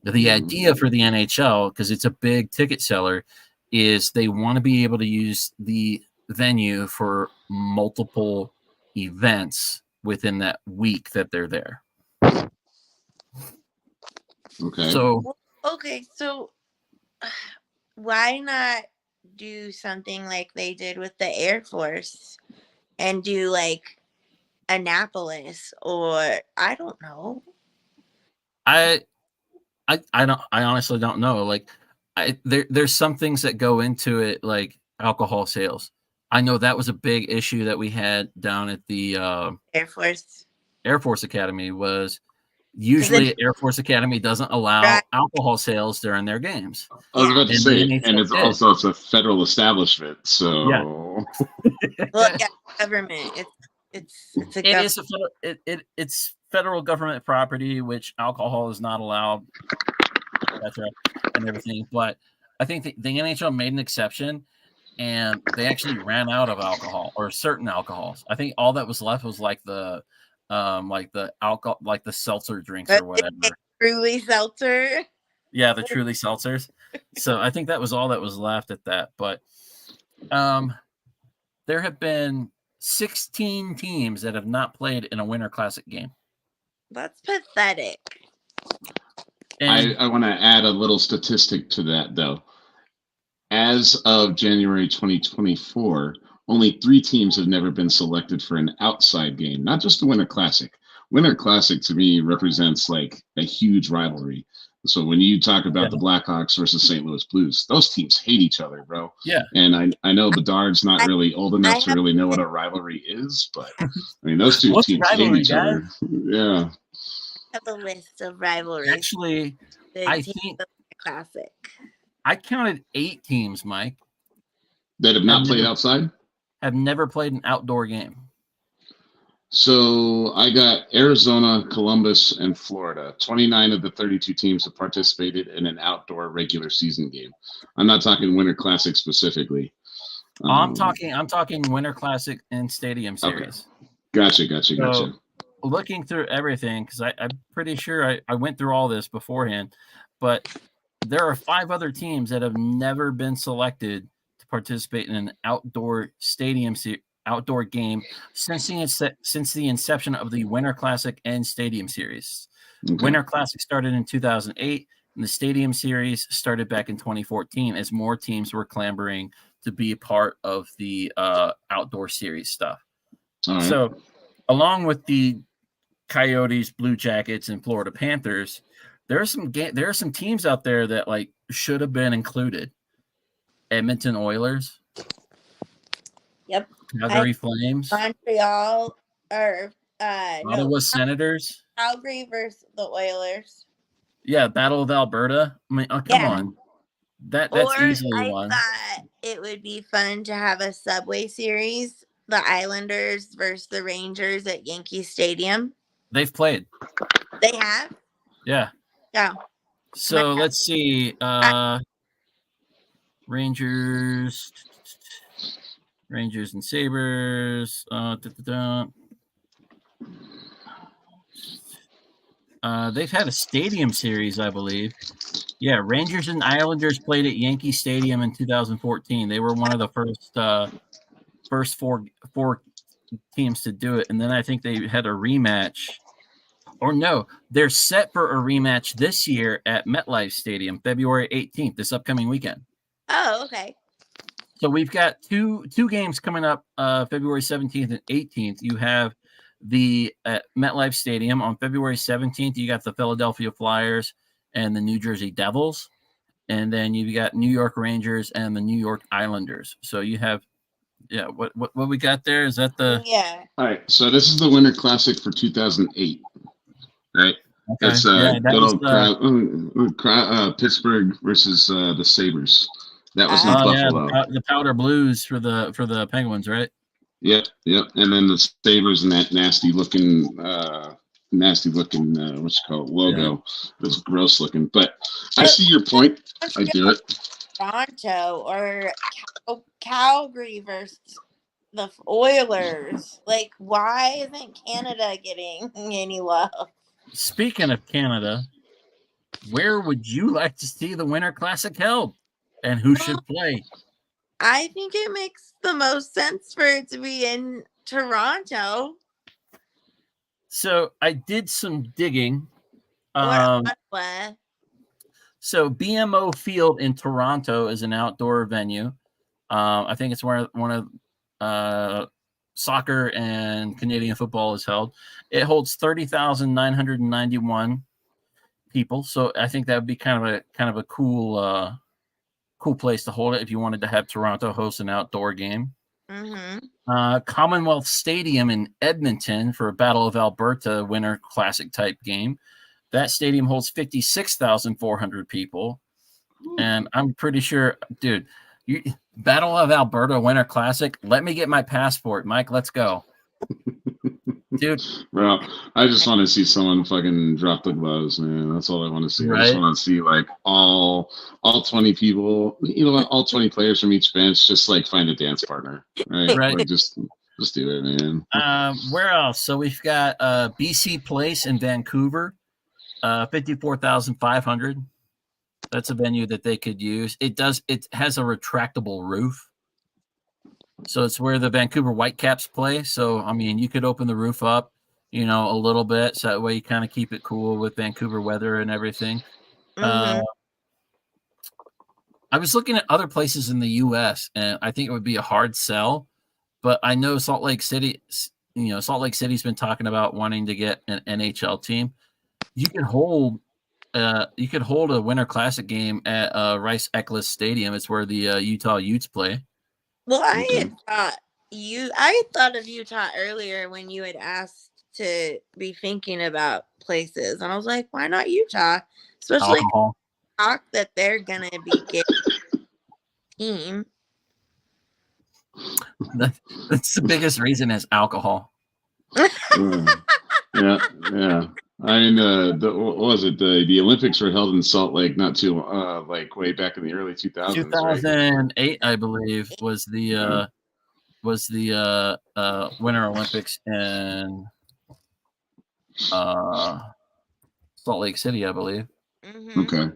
the idea for the NHL, because it's a big ticket seller, is they want to be able to use the venue for multiple events within that week that they're there. Okay. So why not do something like they did with the Air Force and do like Annapolis, or I don't know. I honestly don't know. Like, there's some things that go into it, like alcohol sales. I know that was a big issue that we had down at the Air Force Academy. Was Because usually Air Force Academy doesn't allow Right. alcohol sales during their games. I was about to And say, the and NHL it's did. also it's a federal establishment, so well, yeah, government. It's a It government. is a federal, it's federal government property, which alcohol is not allowed, etc., and everything. But I think the NHL made an exception, and they actually ran out of alcohol, or certain alcohols. I think all that was left was like the alcohol, like the seltzer drinks or whatever. Truly seltzer. Yeah, the Truly seltzers. So I think that was all that was left at that. But there have been 16 teams that have not played in a Winter Classic game. That's pathetic. And I want to add a little statistic to that, though. As of January 2024, only 3 teams have never been selected for an outside game, not just the Winter Classic. Winter Classic, to me, represents like a huge rivalry. So when you talk about the Blackhawks versus St. Louis Blues, those teams hate each other, bro. Yeah. And I know Bedard's not really old enough to really know what a rivalry is, but I mean, those two teams hate each other. Yeah. I have a list of rivalries. Actually, I think Classic. I counted 8 teams, Mike, that have not played outside. Have never played an outdoor game. So I got Arizona, Columbus, and Florida. 29 of the 32 teams have participated in an outdoor regular season game. I'm not talking Winter Classic specifically. I'm talking Winter Classic and Stadium Series. Okay. Gotcha. Looking through everything, because I'm pretty sure I went through all this beforehand, but there are 5 other teams that have never been selected to participate in an outdoor outdoor game since the inception of the Winter Classic and Stadium Series. Okay. Winter Classic started in 2008, and the Stadium Series started back in 2014 as more teams were clamoring to be a part of the outdoor series stuff. Right. So, along with the Coyotes, Blue Jackets, and Florida Panthers, there are some teams out there that like should have been included. Edmonton Oilers. Yep. Calgary Flames. Montreal or Ottawa Senators. Calgary versus the Oilers. Yeah, Battle of Alberta. I mean, come on. That's easily one. I thought it would be fun to have a Subway Series, the Islanders versus the Rangers at Yankee Stadium. They've played. They have? Yeah. Yeah. So let's see. Rangers and Sabres. They've had a Stadium Series, I believe. Yeah, Rangers and Islanders played at Yankee Stadium in 2014. They were one of the first four teams to do it, and then I think they had a rematch. Or no, they're set for a rematch this year at MetLife Stadium, February 18th, this upcoming weekend. Oh, okay. So we've got two games coming up, February 17th and 18th. You have the MetLife Stadium on February 17th. You got the Philadelphia Flyers and the New Jersey Devils, and then you've got New York Rangers and the New York Islanders. So you have, what we got there? Is that the? Yeah. All right. So this is the Winter Classic for 2008, right? Okay. It's Pittsburgh versus the Sabres. That was in Buffalo. Yeah, the Powder Blues for the Penguins, right? Yep. And then the Sabres and that nasty looking logo. It's gross looking. But I see your point. I do it. Toronto or Calgary versus the Oilers. Like, why isn't Canada getting any love? Speaking of Canada, where would you like to see the Winter Classic held? And who should play? I think it makes the most sense for it to be in Toronto. So I did some digging. What? So BMO Field in Toronto is an outdoor venue. I think it's one of soccer and Canadian football is held. It holds 30,991 people. So I think that would be kind of a cool place to hold it if you wanted to have Toronto host an outdoor game. Commonwealth Stadium in Edmonton for a Battle of Alberta Winter Classic type game. That stadium holds 56,400 people. And I'm pretty sure, dude, Battle of Alberta Winter Classic. Let me get my passport, Mike. Let's go, dude. Bro, I just want to see someone fucking drop the gloves, man. That's all I want to see. Right? I just want to see like all 20 people, all 20 players from each bench, just like find a dance partner, right? Right. Like, just do it, man. Where else? So we've got BC Place in Vancouver, 54,500. That's a venue that they could use. It has a retractable roof. So it's where the Vancouver Whitecaps play. So, I mean, you could open the roof up, a little bit. So that way you kind of keep it cool with Vancouver weather and everything. I was looking at other places in the U.S., and I think it would be a hard sell. But I know Salt Lake City's been talking about wanting to get an NHL team. You could hold a Winter Classic game at Rice-Eccles Stadium. It's where the Utah Utes play. Well, I had thought of Utah earlier when you had asked to be thinking about places, and I was like, why not Utah? Especially talk that they're gonna be getting a team. That's the biggest reason is alcohol. Yeah. I mean, what was it? The Olympics were held in Salt Lake not too like way back in the early 2000s. 2008, right? I believe, was the Winter Olympics in Salt Lake City, I believe. Okay,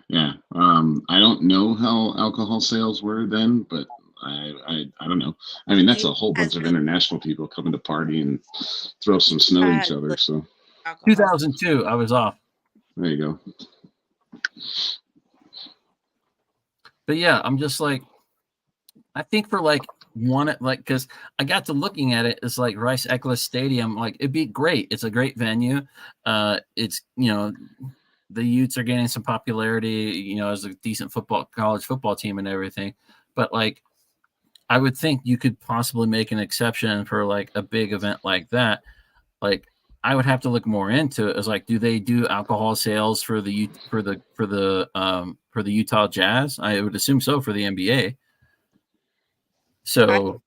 yeah. I don't know how alcohol sales were then, but I don't know. I mean, that's a whole bunch of international people coming to party and throw some snow at each other. So 2002, I was off. There you go. But yeah, I'm just like, I think for because I got to looking at it, it's like Rice-Eccles Stadium, like it'd be great. It's a great venue. It's the Utes are gaining some popularity, as a decent college football team and everything. But like, I would think you could possibly make an exception for like a big event like that. Like, I would have to look more into it. As like, do they do alcohol sales for the Utah Jazz? I would assume so for the NBA. So,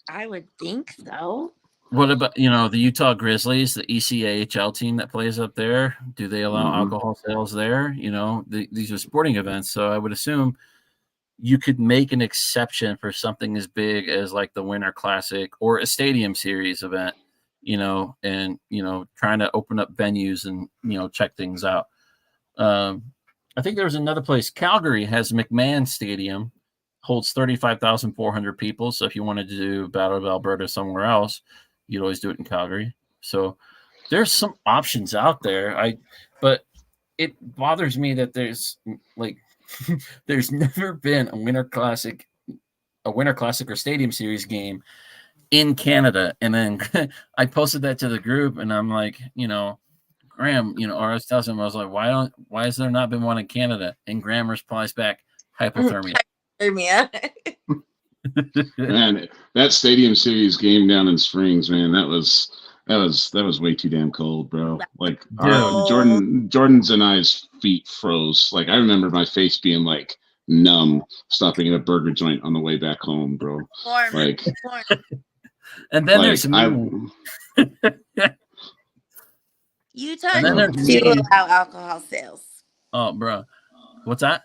I would think so. What about the Utah Grizzlies, the ECAHL team that plays up there? Do they allow alcohol sales there? These are sporting events, so I would assume you could make an exception for something as big as like the Winter Classic or a Stadium Series event. And trying to open up venues and check things out. I think there's another place. Calgary has McMahon Stadium, holds 35,400 people. So if you wanted to do Battle of Alberta somewhere else, you'd always do it in Calgary. So there's some options out there. But it bothers me that there's like there's never been a Winter Classic or Stadium Series game in Canada. And then I posted that to the group, and I'm like, Graham, or I was telling him, I was like, why has there not been one in Canada? And Graham replies back, hypothermia. Man, that Stadium Series game down in Springs, man, that was way too damn cold, bro. Like Jordan's and I's feet froze. Like I remember my face being like numb, stopping at a burger joint on the way back home, bro. Like, and then there's Utah do allow alcohol sales. Oh, bro, what's that?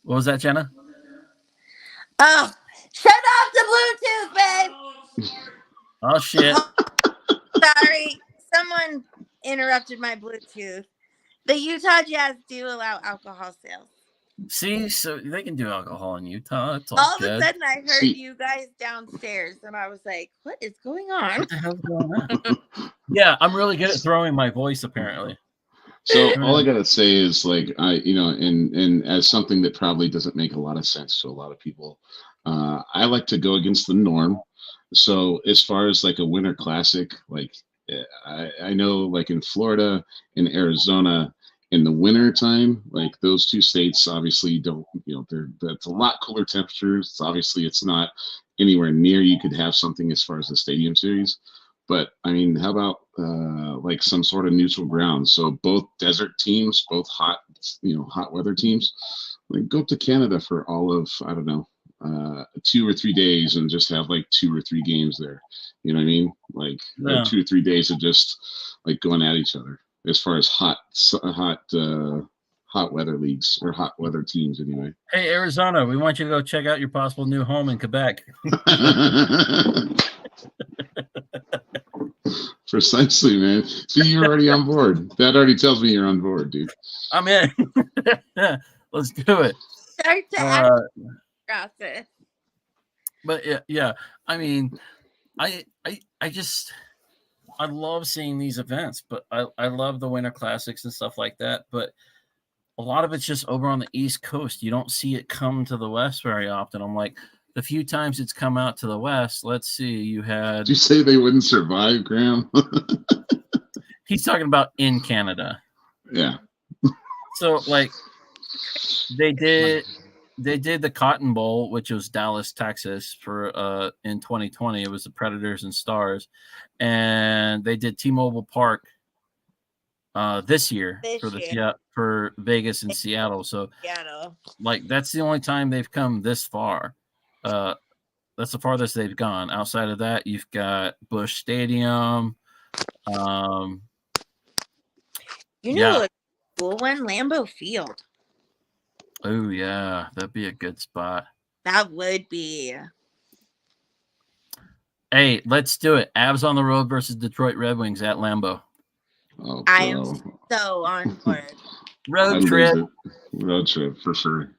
What was that, Jenna? Oh, shut off the Bluetooth, babe. Oh shit. Sorry, someone interrupted my Bluetooth. The Utah Jazz do allow alcohol sales. See, so they can do alcohol in Utah. It's all good. Of a sudden, I heard you guys downstairs, and I was like, "What is going on?" What the hell's going on? Yeah, I'm really good at throwing my voice, apparently. So all I gotta say is, like, and as something that probably doesn't make a lot of sense to a lot of people, I like to go against the norm. So as far as like a winter classic, like I know like in Florida and Arizona in the winter time, like those two states obviously don't, that's a lot cooler temperatures. Obviously it's not anywhere near you could have something as far as the stadium series. But I mean, how about like some sort of neutral ground? So both desert teams, both hot weather teams, like go up to Canada for all of, I don't know, 2 or 3 days and just have like 2 or 3 games there. You know what I mean? Like 2 or 3 days of just like going at each other as far as hot weather leagues or hot weather teams anyway. Hey, Arizona, we want you to go check out your possible new home in Quebec. Precisely, man. See, you're already on board. That already tells me you're on board, dude. I'm in. Let's do it. Start to process. But yeah. I mean, I love seeing these events, but I love the Winter Classics and stuff like that. But a lot of it's just over on the East Coast. You don't see it come to the West very often. I'm like, the few times it's come out to the West, let's see, you had... Did you say they wouldn't survive, Graham? He's talking about in Canada. Yeah. So, like, they did the Cotton Bowl, which was Dallas, Texas, for in 2020. It was the Predators and Stars. And they did T-Mobile Park this year for Vegas and Seattle. So, like, that's the only time they've come this far. That's the farthest they've gone. Outside of that, you've got Busch Stadium. A cool one, Lambeau Field. Oh yeah, that'd be a good spot. That would be. Hey, let's do it. Avs on the road versus Detroit Red Wings at Lambeau. Oh, I am so on board. Road trip for sure.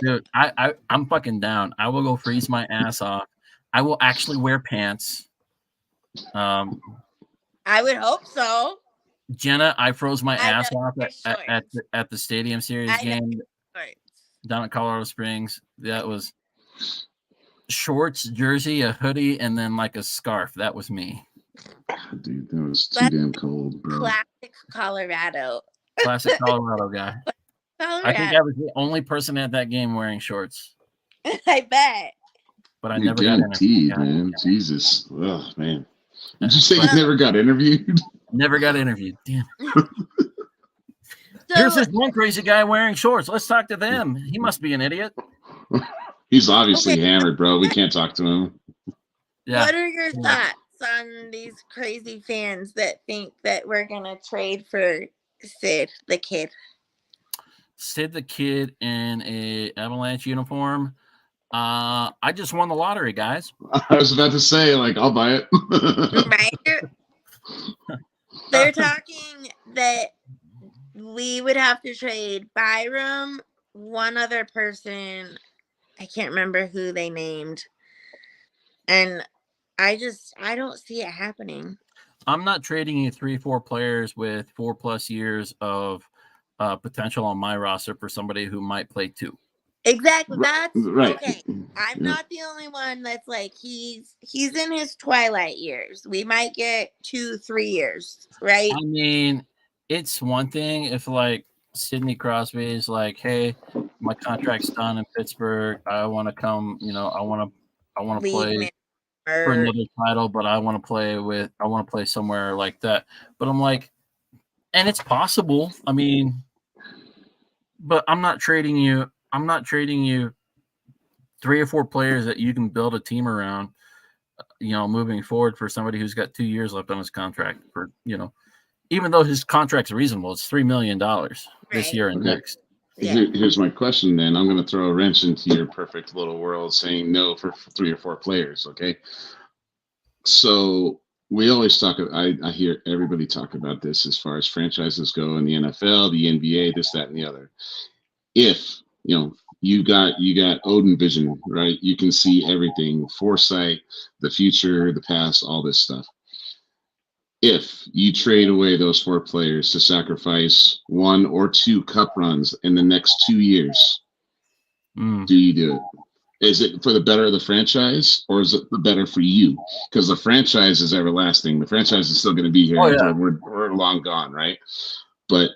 Dude, I'm fucking down. I will go freeze my ass off. I will actually wear pants. I would hope so. Jenna, I froze my ass off at the Stadium Series game down at Colorado Springs. That was shorts, jersey, a hoodie, and then like a scarf. That was me. Dude, that was too damn cold, bro. Classic Colorado. Classic Colorado guy. I think I was the only person at that game wearing shorts. I bet. But I never got interviewed, man. Jesus. Oh, man. Did you say you never got interviewed? Never got interviewed. Damn. Here's this one crazy guy wearing shorts. Let's talk to them. He must be an idiot. He's obviously hammered, bro. We can't talk to him. Yeah. What are your thoughts on these crazy fans that think that we're going to trade for Sid the Kid? Sid the Kid in a Avalanche uniform. I just won the lottery, guys. I was about to say, like, I'll buy it. Right? They're talking that we would have to trade Byram, one other person. I can't remember who they named. And I don't see it happening. I'm not trading you 3-4 players with 4+ years of potential on my roster for somebody who might play 2. Exactly. That's right. Okay. I'm not the only one that's like he's in his twilight years. We might get 2-3 years, right? I mean, it's one thing if like Sidney Crosby is like, hey, my contract's done in Pittsburgh. I want to come, I want to play for another title, but I want to play somewhere like that. But I'm like, and it's possible. I mean, but I'm not trading you 3 or 4 players that you can build a team around, moving forward for somebody who's got 2 years left on his contract for, even though his contract's reasonable, it's $3 million this year and next. Yeah. Here's my question then. I'm going to throw a wrench into your perfect little world saying no for 3 or 4 players. Okay. So we always talk, I hear everybody talk about this as far as franchises go in the NFL, the NBA, this, that, and the other. If, you got Odin vision, right? You can see everything, foresight, the future, the past, all this stuff. If you trade away those 4 players to sacrifice 1 or 2 cup runs in the next 2 years, do you do it? Is it for the better of the franchise, or is it the better for you? Because the franchise is everlasting. The franchise is still going to be here until we're long gone, right? But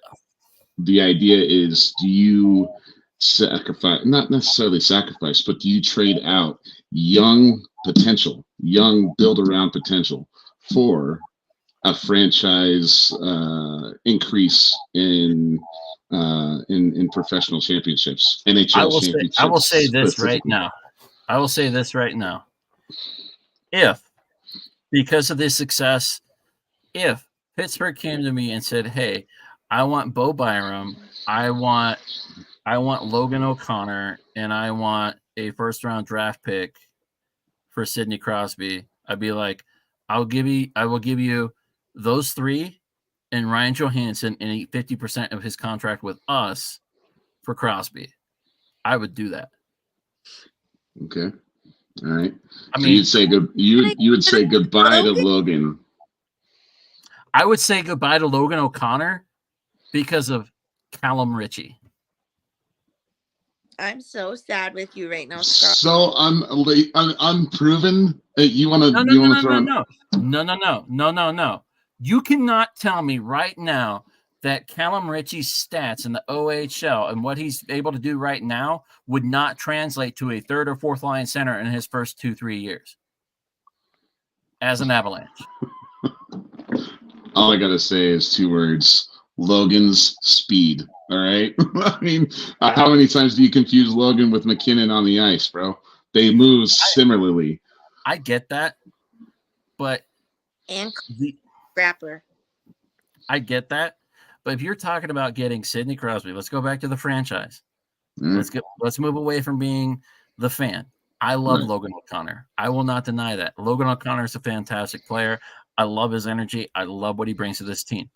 the idea is, do you sacrifice, not necessarily sacrifice, but do you trade out young potential, young build-around potential for a franchise increase in professional championships, NHL championships? I will say this right now. I will say this right now. If, because of this success, if Pittsburgh came to me and said, "Hey, I want Bo Byram, I want Logan O'Connor, and I want a first-round draft pick for Sidney Crosby," I'd be like, I will give you those three and Ryan Johansen and eat 50% of his contract with us for Crosby. I would do that. Okay. All right. I so mean, you would say goodbye to Logan. I would say goodbye to Logan O'Connor because of Callum Ritchie. I'm so sad with you right now, Scott. So unproven that you want to No. You cannot tell me right now that Callum Ritchie's stats in the OHL and what he's able to do right now would not translate to a third or fourth line center in his first 2-3 years as an Avalanche. All I got to say is 2 words: Logan's speed. All right. I mean, how many times do you confuse Logan with McKinnon on the ice, bro? They move similarly. I get that, but Rapper. I get that, but if you're talking about getting Sidney Crosby, let's go back to the franchise. Let's move away from being the fan. I love Logan O'Connor. I will not deny that. Logan O'Connor is a fantastic player. I love his energy. I love what he brings to this team.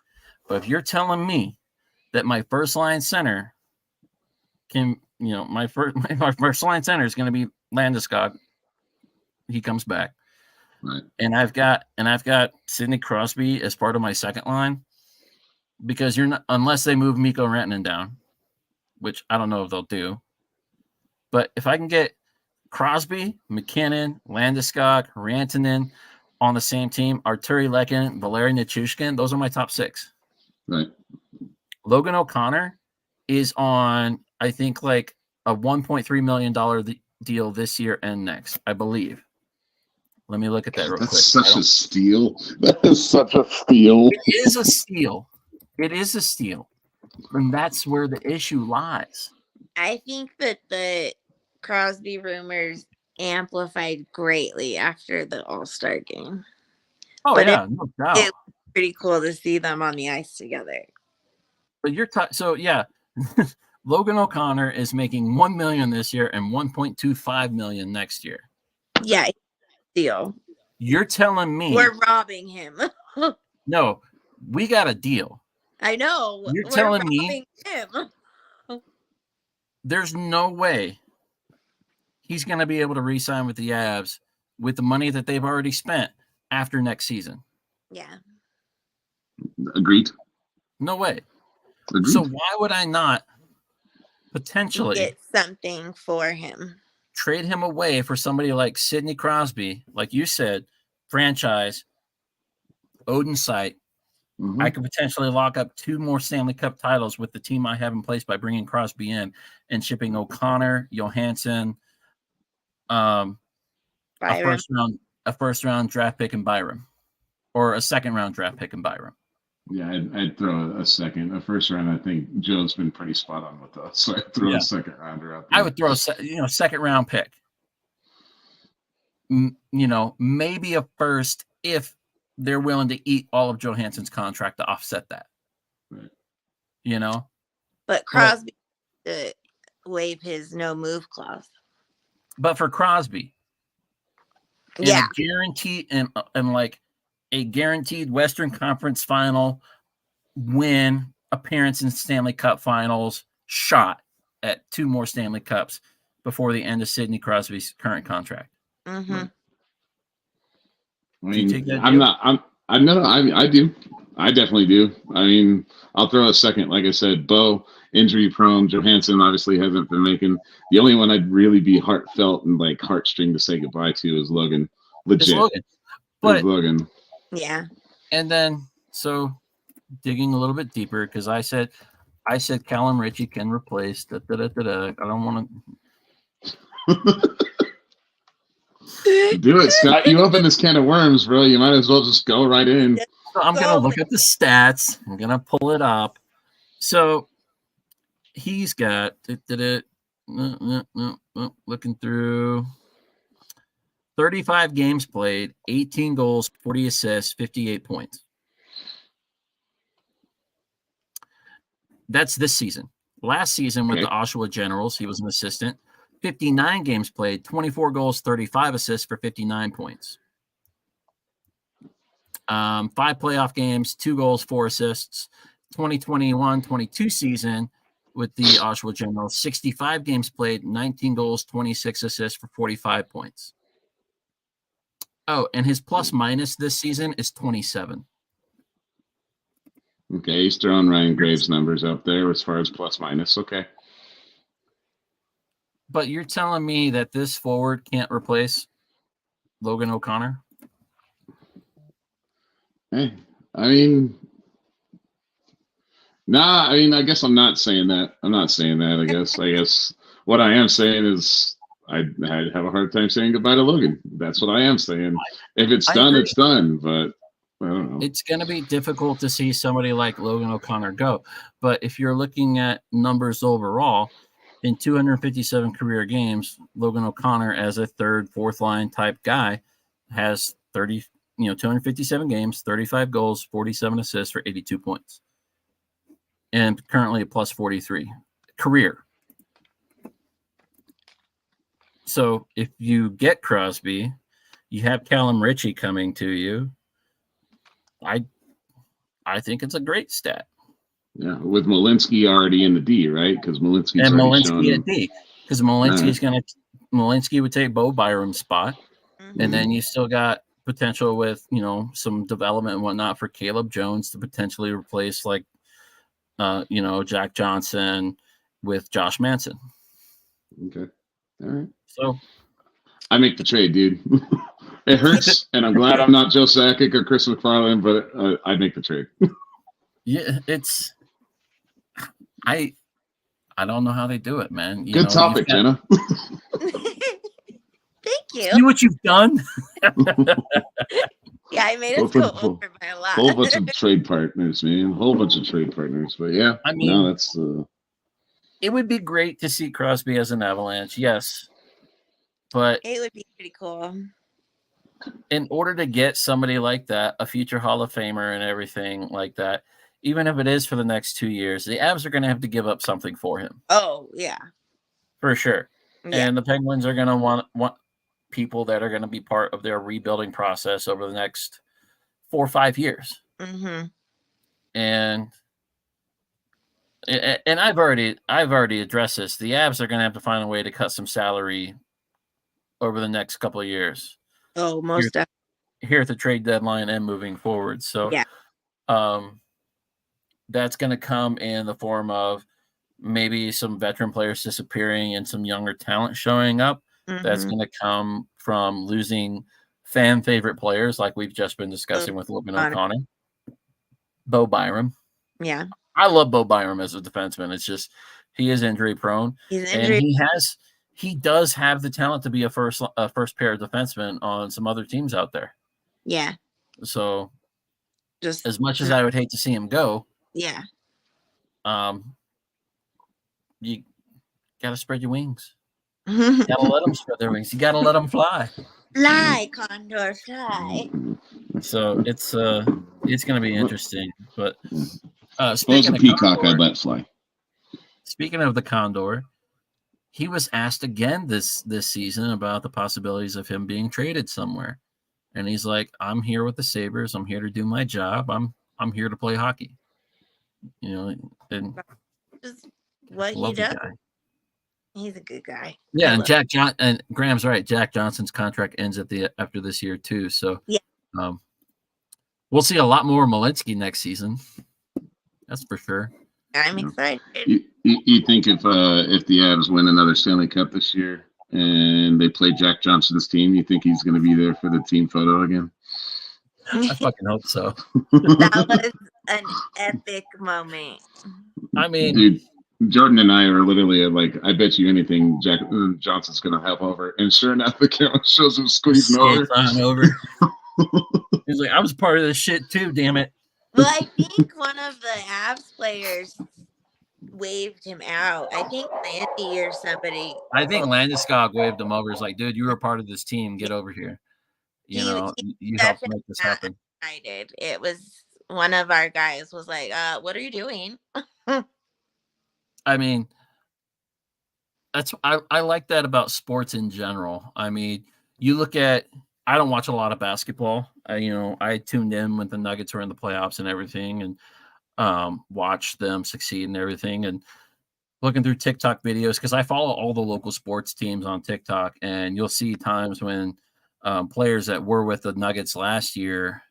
But if you're telling me that my first line center can, my first line center is going to be Landeskog. He comes back. Right. And I've got Sidney Crosby as part of my second line, because you're not, unless they move Mikko Rantanen down, which I don't know if they'll do. But if I can get Crosby, McKinnon, Landeskog, Rantanen on the same team, Arturi Lekin, Valeri Nichushkin, those are my top 6. Right. Logan O'Connor is on, I think, like a $1.3 million deal this year and next, I believe. Let me look at that real quick. That's such a steal. That is such a steal. It is a steal. It is a steal. And that's where the issue lies. I think that the Crosby rumors amplified greatly after the All-Star game. Oh, but yeah, no doubt. It's pretty cool to see them on the ice together. But so yeah, Logan O'Connor is making $1 million this year and $1.25 million next year. Yeah, deal. You're telling me we're robbing him? No, we got a deal. I know. You're telling me him. There's no way he's going to be able to re-sign with the Avs with the money that they've already spent after next season. Yeah. Agreed. No way. Agreed. So why would I not potentially get something for him? Trade him away for somebody like Sidney Crosby, like you said, franchise, Odin site. Mm-hmm. I could potentially lock up 2 more Stanley Cup titles with the team I have in place by bringing Crosby in and shipping O'Connor, Johansen, a first round draft pick in Byram, or a second round draft pick in Byram. Yeah, I'd throw a second. A first round, I think Joe's been pretty spot on with us. So I'd throw a second rounder out there. I would throw a second round pick. Maybe a first if they're willing to eat all of Johansen's contract to offset that. Right. But Crosby waive his no move clause. But for Crosby, a guaranteed and like a guaranteed Western Conference final win, appearance in Stanley Cup finals, shot at 2 more Stanley Cups before the end of Sidney Crosby's current contract. Mm-hmm. I mean, I do. I definitely do. I mean, I'll throw a second. Like I said, Bo, injury prone. Johansen obviously hasn't been making. The only one I'd really be heartfelt and like heartstring to say goodbye to is Logan. Legit. It's Logan. But Logan. Yeah. And then so digging a little bit deeper, because I said Callum Ritchie can replace I don't want to do it, Scott. You open this can of worms, bro. You might as well just go right in. So I'm gonna look at the stats. I'm gonna pull it up. So he's got looking through 35 games played, 18 goals, 40 assists, 58 points. That's this season. Last season with the Oshawa Generals, he was an assistant. 59 games played, 24 goals, 35 assists for 59 points. 5 playoff games, 2 goals, 4 assists. 2021-22 season with the Oshawa Generals, 65 games played, 19 goals, 26 assists for 45 points. Oh, and his plus minus this season is 27. Okay, he's throwing Ryan Graves numbers up there as far as plus minus. Okay. But you're telling me that this forward can't replace Logan O'Connor? Hey, I mean, nah, I mean, I guess I'm not saying that. I guess what I am saying is I'd have a hard time saying goodbye to Logan. That's what I am saying. If it's done, it's done. But I don't know. It's going to be difficult to see somebody like Logan O'Connor go. But if you're looking at numbers overall, in 257 career games, Logan O'Connor, as a third, fourth line type guy, has 257 games, 35 goals, 47 assists for 82 points. And currently a plus 43 career. So if you get Crosby, you have Callum Ritchie coming to you. I think it's a great stat. Yeah, with Malinsky already in the D, right? Because Malinsky at D. Because Malinsky would take Bo Byram's spot, and then you still got potential with some development and whatnot for Caleb Jones to potentially replace Jack Johnson with Josh Manson. Okay, all right. So I make the trade, dude. It hurts, and I'm glad I'm not Joe Sakic or Chris McFarland, but I make the trade. Yeah, I don't know how they do it, man. Good topic, Jenna. Thank you. See what you've done? Yeah, I made us go over by a lot. Whole bunch of trade partners, man. Whole bunch of trade partners. But yeah, I mean, no, that's. It would be great to see Crosby as an Avalanche, yes, but it would be pretty cool. In order to get somebody like that, a future Hall of Famer and everything like that, even if it is for the next 2 years, the Avs are going to have to give up something for him. Oh, yeah. For sure. Yeah. And the Penguins are going to want people that are going to be part of their rebuilding process over the next 4 or 5 years. Mm-hmm. And I've already addressed this. The Avs are going to have to find a way to cut some salary over the next couple of years. Oh, most definitely. Here at the trade deadline and moving forward. So, yeah. That's going to come in the form of maybe some veteran players disappearing and some younger talent showing up. Mm-hmm. That's going to come from losing fan favorite players like we've just been discussing with Logan O'Connor. Bo Byram. Yeah. I love Bo Byram as a defenseman. It's just he is injury prone. And he does have the talent to be a first pair defenseman on some other teams out there. Yeah. So just as much as I would hate to see him go. Yeah. You got to spread your wings. You got to let them spread their wings. You got to let them fly. Fly, Condor, fly. So it's going to be interesting. But speaking of peacock, Condor, I let fly. Speaking of the Condor, he was asked again this season about the possibilities of him being traded somewhere. And he's like, I'm here with the Sabres. I'm here to do my job. I'm here to play hockey. And just what he does. He's a good guy. Yeah, and Graham's right. Jack Johnson's contract ends after this year too. So yeah. We'll see a lot more Malinsky next season. That's for sure. I'm excited. You think if the Avs win another Stanley Cup this year and they play Jack Johnson's team, you think he's going to be there for the team photo again? I fucking hope so. That was an epic moment. I mean, dude, Jordan and I are literally like, I bet you anything Jack Johnson's going to hop over. And sure enough, the camera shows him squeezing over. He's like, I was part of this shit too, damn it. Well, I think one of the Avs players waved him out. I think Landy or somebody. I think Landeskog waved him over. He's like, dude, you were part of this team. Get over here. You helped make this happen. Excited. It was one of our guys was like, what are you doing? I mean, I like that about sports in general. I mean, you look at, I don't watch a lot of basketball. I tuned in when the Nuggets were in the playoffs and everything, and watched them succeed and everything, and looking through TikTok videos, because I follow all the local sports teams on TikTok, and you'll see times when players that were with the Nuggets last year,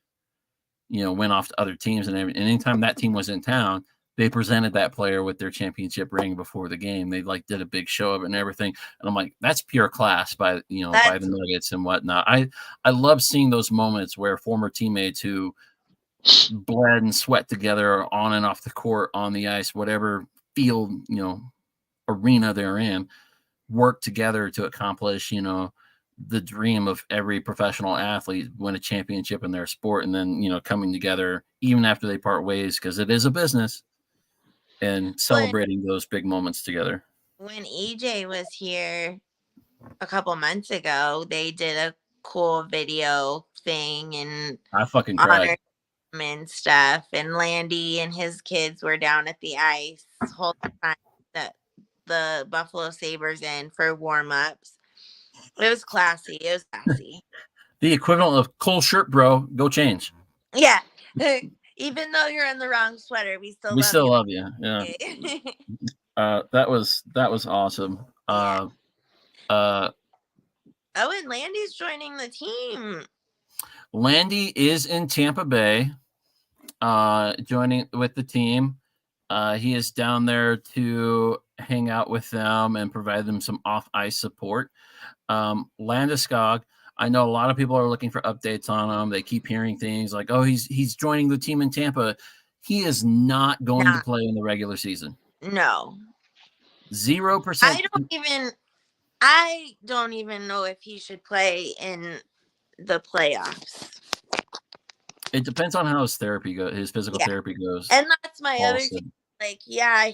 went off to other teams, and anytime that team was in town, they presented that player with their championship ring before the game. They did a big show of it and everything. And I'm like, that's pure class by the Nuggets and whatnot. I love seeing those moments where former teammates who bled and sweat together on and off the court, on the ice, whatever field, arena they're in, work together to accomplish, the dream of every professional athlete, win a championship in their sport, and then, coming together even after they part ways, because it is a business, and celebrating those big moments together. When EJ was here a couple months ago, they did a cool video thing, and I fucking cried and stuff, and Landy and his kids were down at the ice the whole time that the Buffalo Sabres in for warm-ups. It was classy. The equivalent of cool shirt, bro. Go change. Yeah. Even though you're in the wrong sweater, we still love you. Yeah. That was awesome. And Landy's joining the team. Landy is in Tampa Bay, joining with the team. He is down there to hang out with them and provide them some off-ice support. Landeskog, I know a lot of people are looking for updates on him. They keep hearing things like, oh, he's joining the team in Tampa. He is not going to play in the regular season. No. 0%. I don't even know if he should play in the playoffs. It depends on how his therapy goes, his physical therapy goes. And that's my other thing. Like,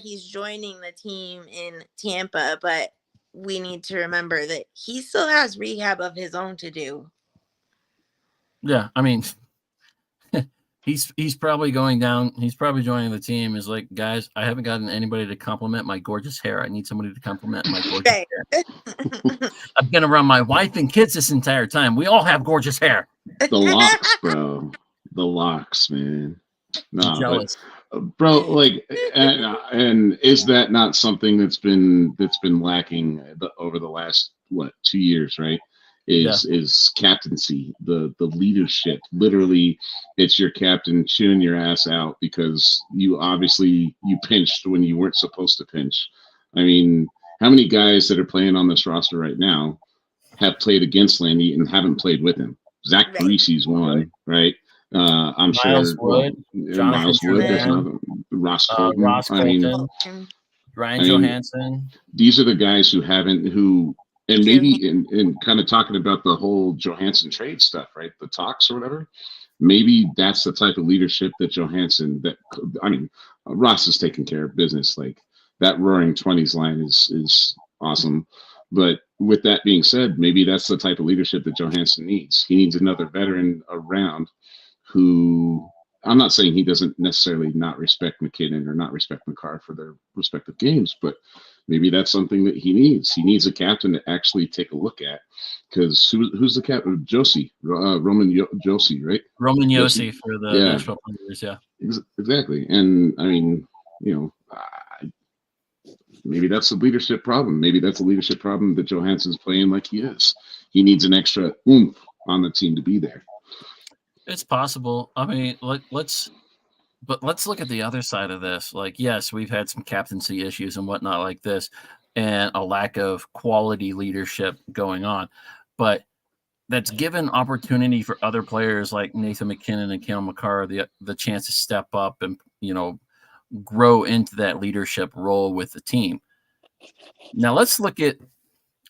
he's joining the team in Tampa, but we need to remember that he still has rehab of his own to do. Yeah, I mean, he's probably going down. He's probably joining the team. Is like, guys, I haven't gotten anybody to compliment my gorgeous hair. I need somebody to compliment my gorgeous hair. I've been around my wife and kids this entire time. We all have gorgeous hair. The locks, bro. The locks, man. No, jealous. Bro, like, and is that not something that's been lacking over the last 2 years, right? Is captaincy, the leadership. Literally, it's your captain chewing your ass out because you pinched when you weren't supposed to pinch. I mean, how many guys that are playing on this roster right now have played against Landy and haven't played with him? Zach Parisi's one, right? I'm Miles sure Wood, Miles Wood, there's another Ross Colton. Ryan Johansen. These are the guys who haven't, and maybe in kind of talking about the whole Johansen trade stuff, right? The talks or whatever. Maybe that's the type of leadership that Ross is taking care of business. Like that Roaring 20s line is awesome. But with that being said, maybe that's the type of leadership that Johansen needs. He needs another veteran around who, I'm not saying he doesn't necessarily not respect McKinnon or not respect McCarr for their respective games, but maybe that's something that he needs. He needs a captain to actually take a look at, because who's the captain? Josie, Roman Josie, right? Roman Josie for the Nashville Predators, yeah. Exactly. And I mean, maybe that's a leadership problem. Maybe that's a leadership problem that Johansen's playing like he is. He needs an extra oomph on the team to be there. It's possible. I mean, let's look at the other side of this. Like, yes, we've had some captaincy issues and whatnot like this, and a lack of quality leadership going on, but that's given opportunity for other players like Nathan McKinnon and Cale Makar the chance to step up and grow into that leadership role with the team. Now let's say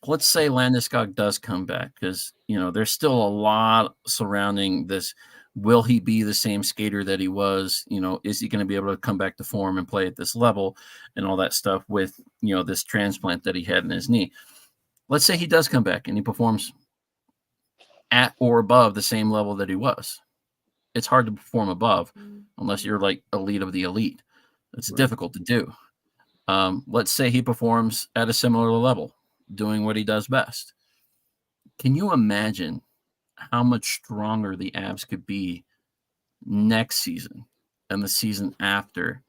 Landeskog does come back, because there's still a lot surrounding this. Will he be the same skater that he was? Is he going to be able to come back to form and play at this level and all that stuff with this transplant that he had in his knee? Let's say he does come back and he performs at or above the same level that he was. It's hard to perform above unless you're like elite of the elite. It's difficult to do. Let's say he performs at a similar level, doing what he does best. Can you imagine how much stronger the Avs could be next season and the season after,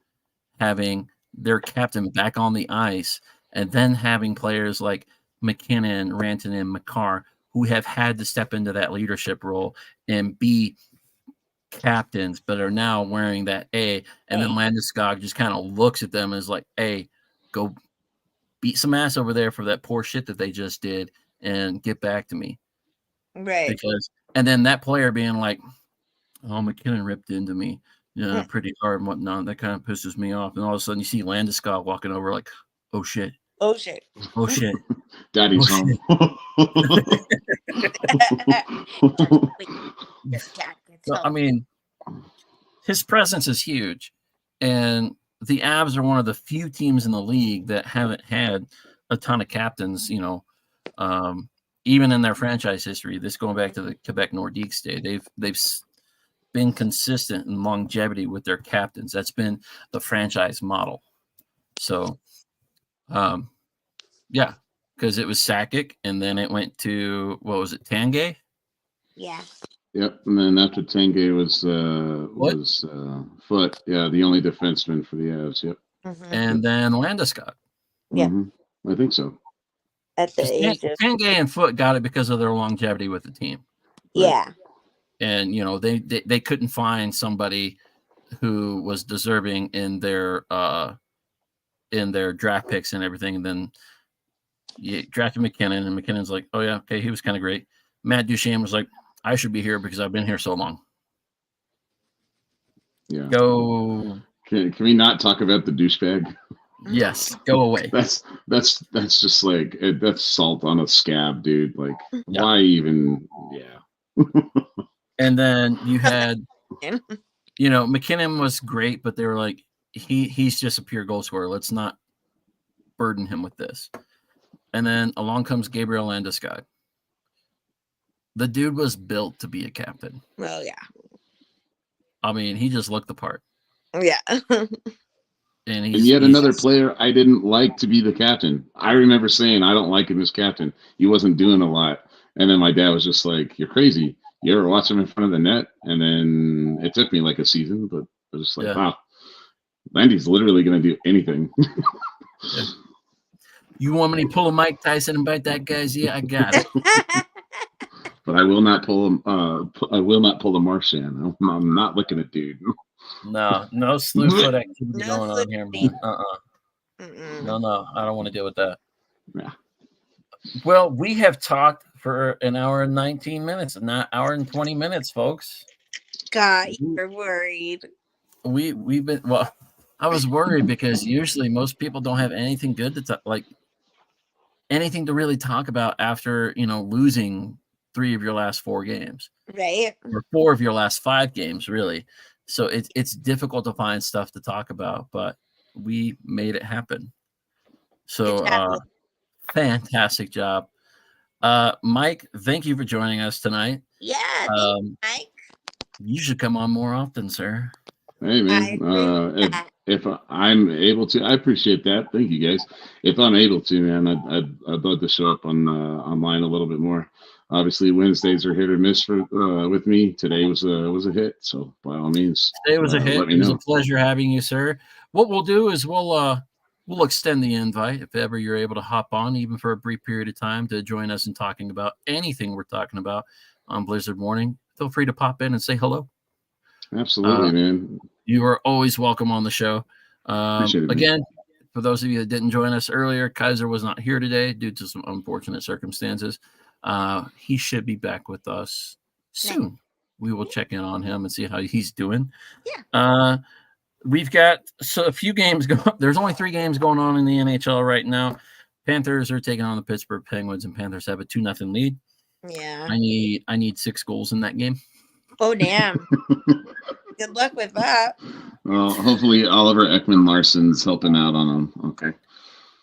having their captain back on the ice, and then having players like McKinnon, Rantanen, Makar, who have had to step into that leadership role and be captains, but are now wearing that A, and then Landeskog just kind of looks at them and is like, hey, go beat some ass over there for that poor shit that they just did and get back to me. Right. And then that player being like, oh, McKinnon ripped into me, pretty hard and whatnot. That kind of pisses me off. And all of a sudden you see Landeskog walking over like, oh shit. Oh shit. Oh shit. Daddy's home. So, I mean, his presence is huge. And the Avs are one of the few teams in the league that haven't had a ton of captains, even in their franchise history. This going back to the Quebec Nordiques day. They've been consistent in longevity with their captains. That's been the franchise model. So, yeah, because it was Sakic, and then it went to, what was it, Tanguay? Yeah. Yep, and then after Tanguay was Foot. Yeah, the only defenseman for the Avs. Yep. Mm-hmm. And then Landeskog. Yeah, I think so. at the age of Tanguay and Foot got it because of their longevity with the team. Right? yeah. And they couldn't find somebody who was deserving in their draft picks and everything. And then you drafted McKinnon, and McKinnon's like, oh yeah, okay, he was kind of great. Matt Duchene was like, I should be here because I've been here so long. Yeah. Go. Can we not talk about the douchebag? Yes, go away. That's just like that's salt on a scab, dude. Like, Yeah. why even? Yeah. And then you had, McKinnon was great, but they were like, he's just a pure goal scorer. Let's not burden him with this. And then along comes Gabriel Landeskog. The dude was built to be a captain. Well, yeah. I mean, he just looked the part. Yeah. And yet another player I didn't like to be the captain. I remember saying, I don't like him as captain. He wasn't doing a lot. And then my dad was just like, you're crazy. You ever watch him in front of the net? And then it took me like a season, but I was just like, wow, Landy's literally going to do anything. Yeah. You want me to pull a Mike Tyson and bite that guy's ear? I got it. But I will not pull him. I will not pull a Marchand. I'm not looking at dude. No slew foot activity going on here, man. No, I don't want to deal with that. Yeah. Well, we have talked for an hour and 19 minutes, not hour and 20 minutes, folks. God, you're worried. We've been, well, I was worried because usually most people don't have anything good to talk, like anything to really talk about after, losing 3 of your last 4 games, right? Or 4 of your last 5 games, really. So it's difficult to find stuff to talk about, but we made it happen. So fantastic job. Mike, thank you for joining us tonight. Yeah, thank you, Mike. You should come on more often, sir. Hey, man. If I'm able to, I appreciate that. Thank you, guys. If I'm able to, man, I'd love to show up on online a little bit more. Obviously, Wednesdays are hit or miss with me. Today was a hit, so by all means, today was a hit. It was a pleasure having you, sir. What we'll do is we'll extend the invite if ever you're able to hop on, even for a brief period of time, to join us in talking about anything we're talking about on Blizzard Morning. feel free to pop in and say hello. Absolutely, man. You are always welcome on the show. Appreciate it, man. Again, for those of you that didn't join us earlier, Kyzer was not here today due to some unfortunate circumstances. He should be back with us soon. We will check in on him and see how he's doing. Yeah. We've got a few games going. There's only 3 games going on in the NHL right now. Panthers are taking on the Pittsburgh Penguins, and Panthers have a 2-0 lead. Yeah. I need 6 goals in that game. Oh, damn. Good luck with that. Well, hopefully Oliver Ekman-Larsson's helping out on them. Okay.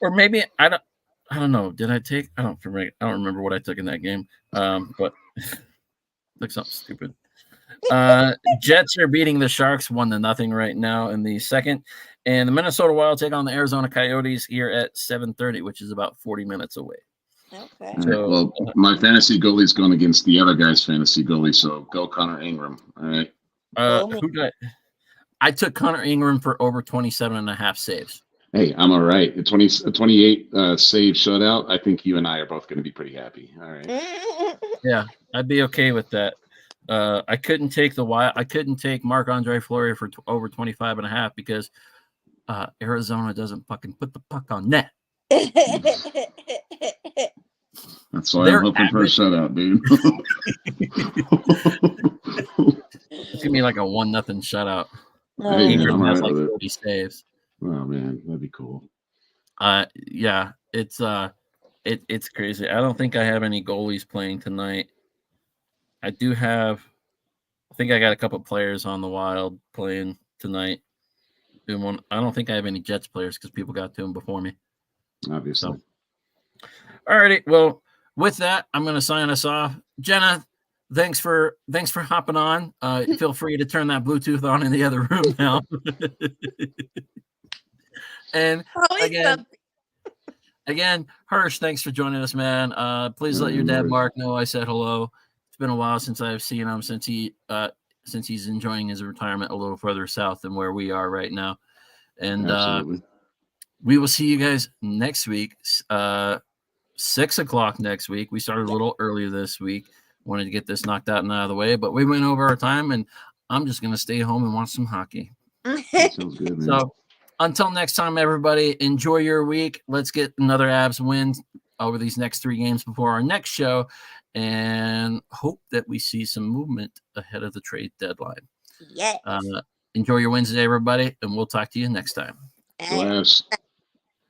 Or maybe I don't know. Did I take? I don't remember what I took in that game. But took something stupid. Jets are beating the Sharks 1-0 right now in the second, and the Minnesota Wild take on the Arizona Coyotes here at 7:30, which is about 40 minutes away. Okay. All right. Well, my fantasy goalie's going against the other guy's fantasy goalie, so go Connor Ingram. All right. I took Connor Ingram for over 27.5 saves. Hey, I'm all right. A 28 save shutout. I think you and I are both going to be pretty happy. All right. Yeah, I'd be okay with that. I couldn't take Marc-Andre Fleury for over 25.5 because Arizona doesn't fucking put the puck on net. That's why I'm hoping for a shutout, dude. It's gonna be like a 1-0 shutout. Hey, man, I'm has right like with 40 saves. Oh man, that'd be cool. Yeah, it's crazy. I don't think I have any goalies playing tonight. I think I got a couple players on the Wild playing tonight. I don't think I have any Jets players because people got to them before me. Obviously. So. All righty. Well, with that, I'm going to sign us off. Jenna, thanks for hopping on. Feel free to turn that Bluetooth on in the other room now. And again, Hirsch, thanks for joining us, man. Please let your dad Mark know I said hello. It's been a while since I've seen him since he's enjoying his retirement a little further south than where we are right now. And we will see you guys next week, 6 o'clock next week. We started a little earlier this week. Wanted to get this knocked out and out of the way, but we went over our time, and I'm just going to stay home and watch some hockey. Sounds good, man. So until next time, everybody, enjoy your week. Let's get another Avs win over these next 3 games before our next show, and hope that we see some movement ahead of the trade deadline. Yes. Enjoy your Wednesday, everybody, and we'll talk to you next time. Go Avs.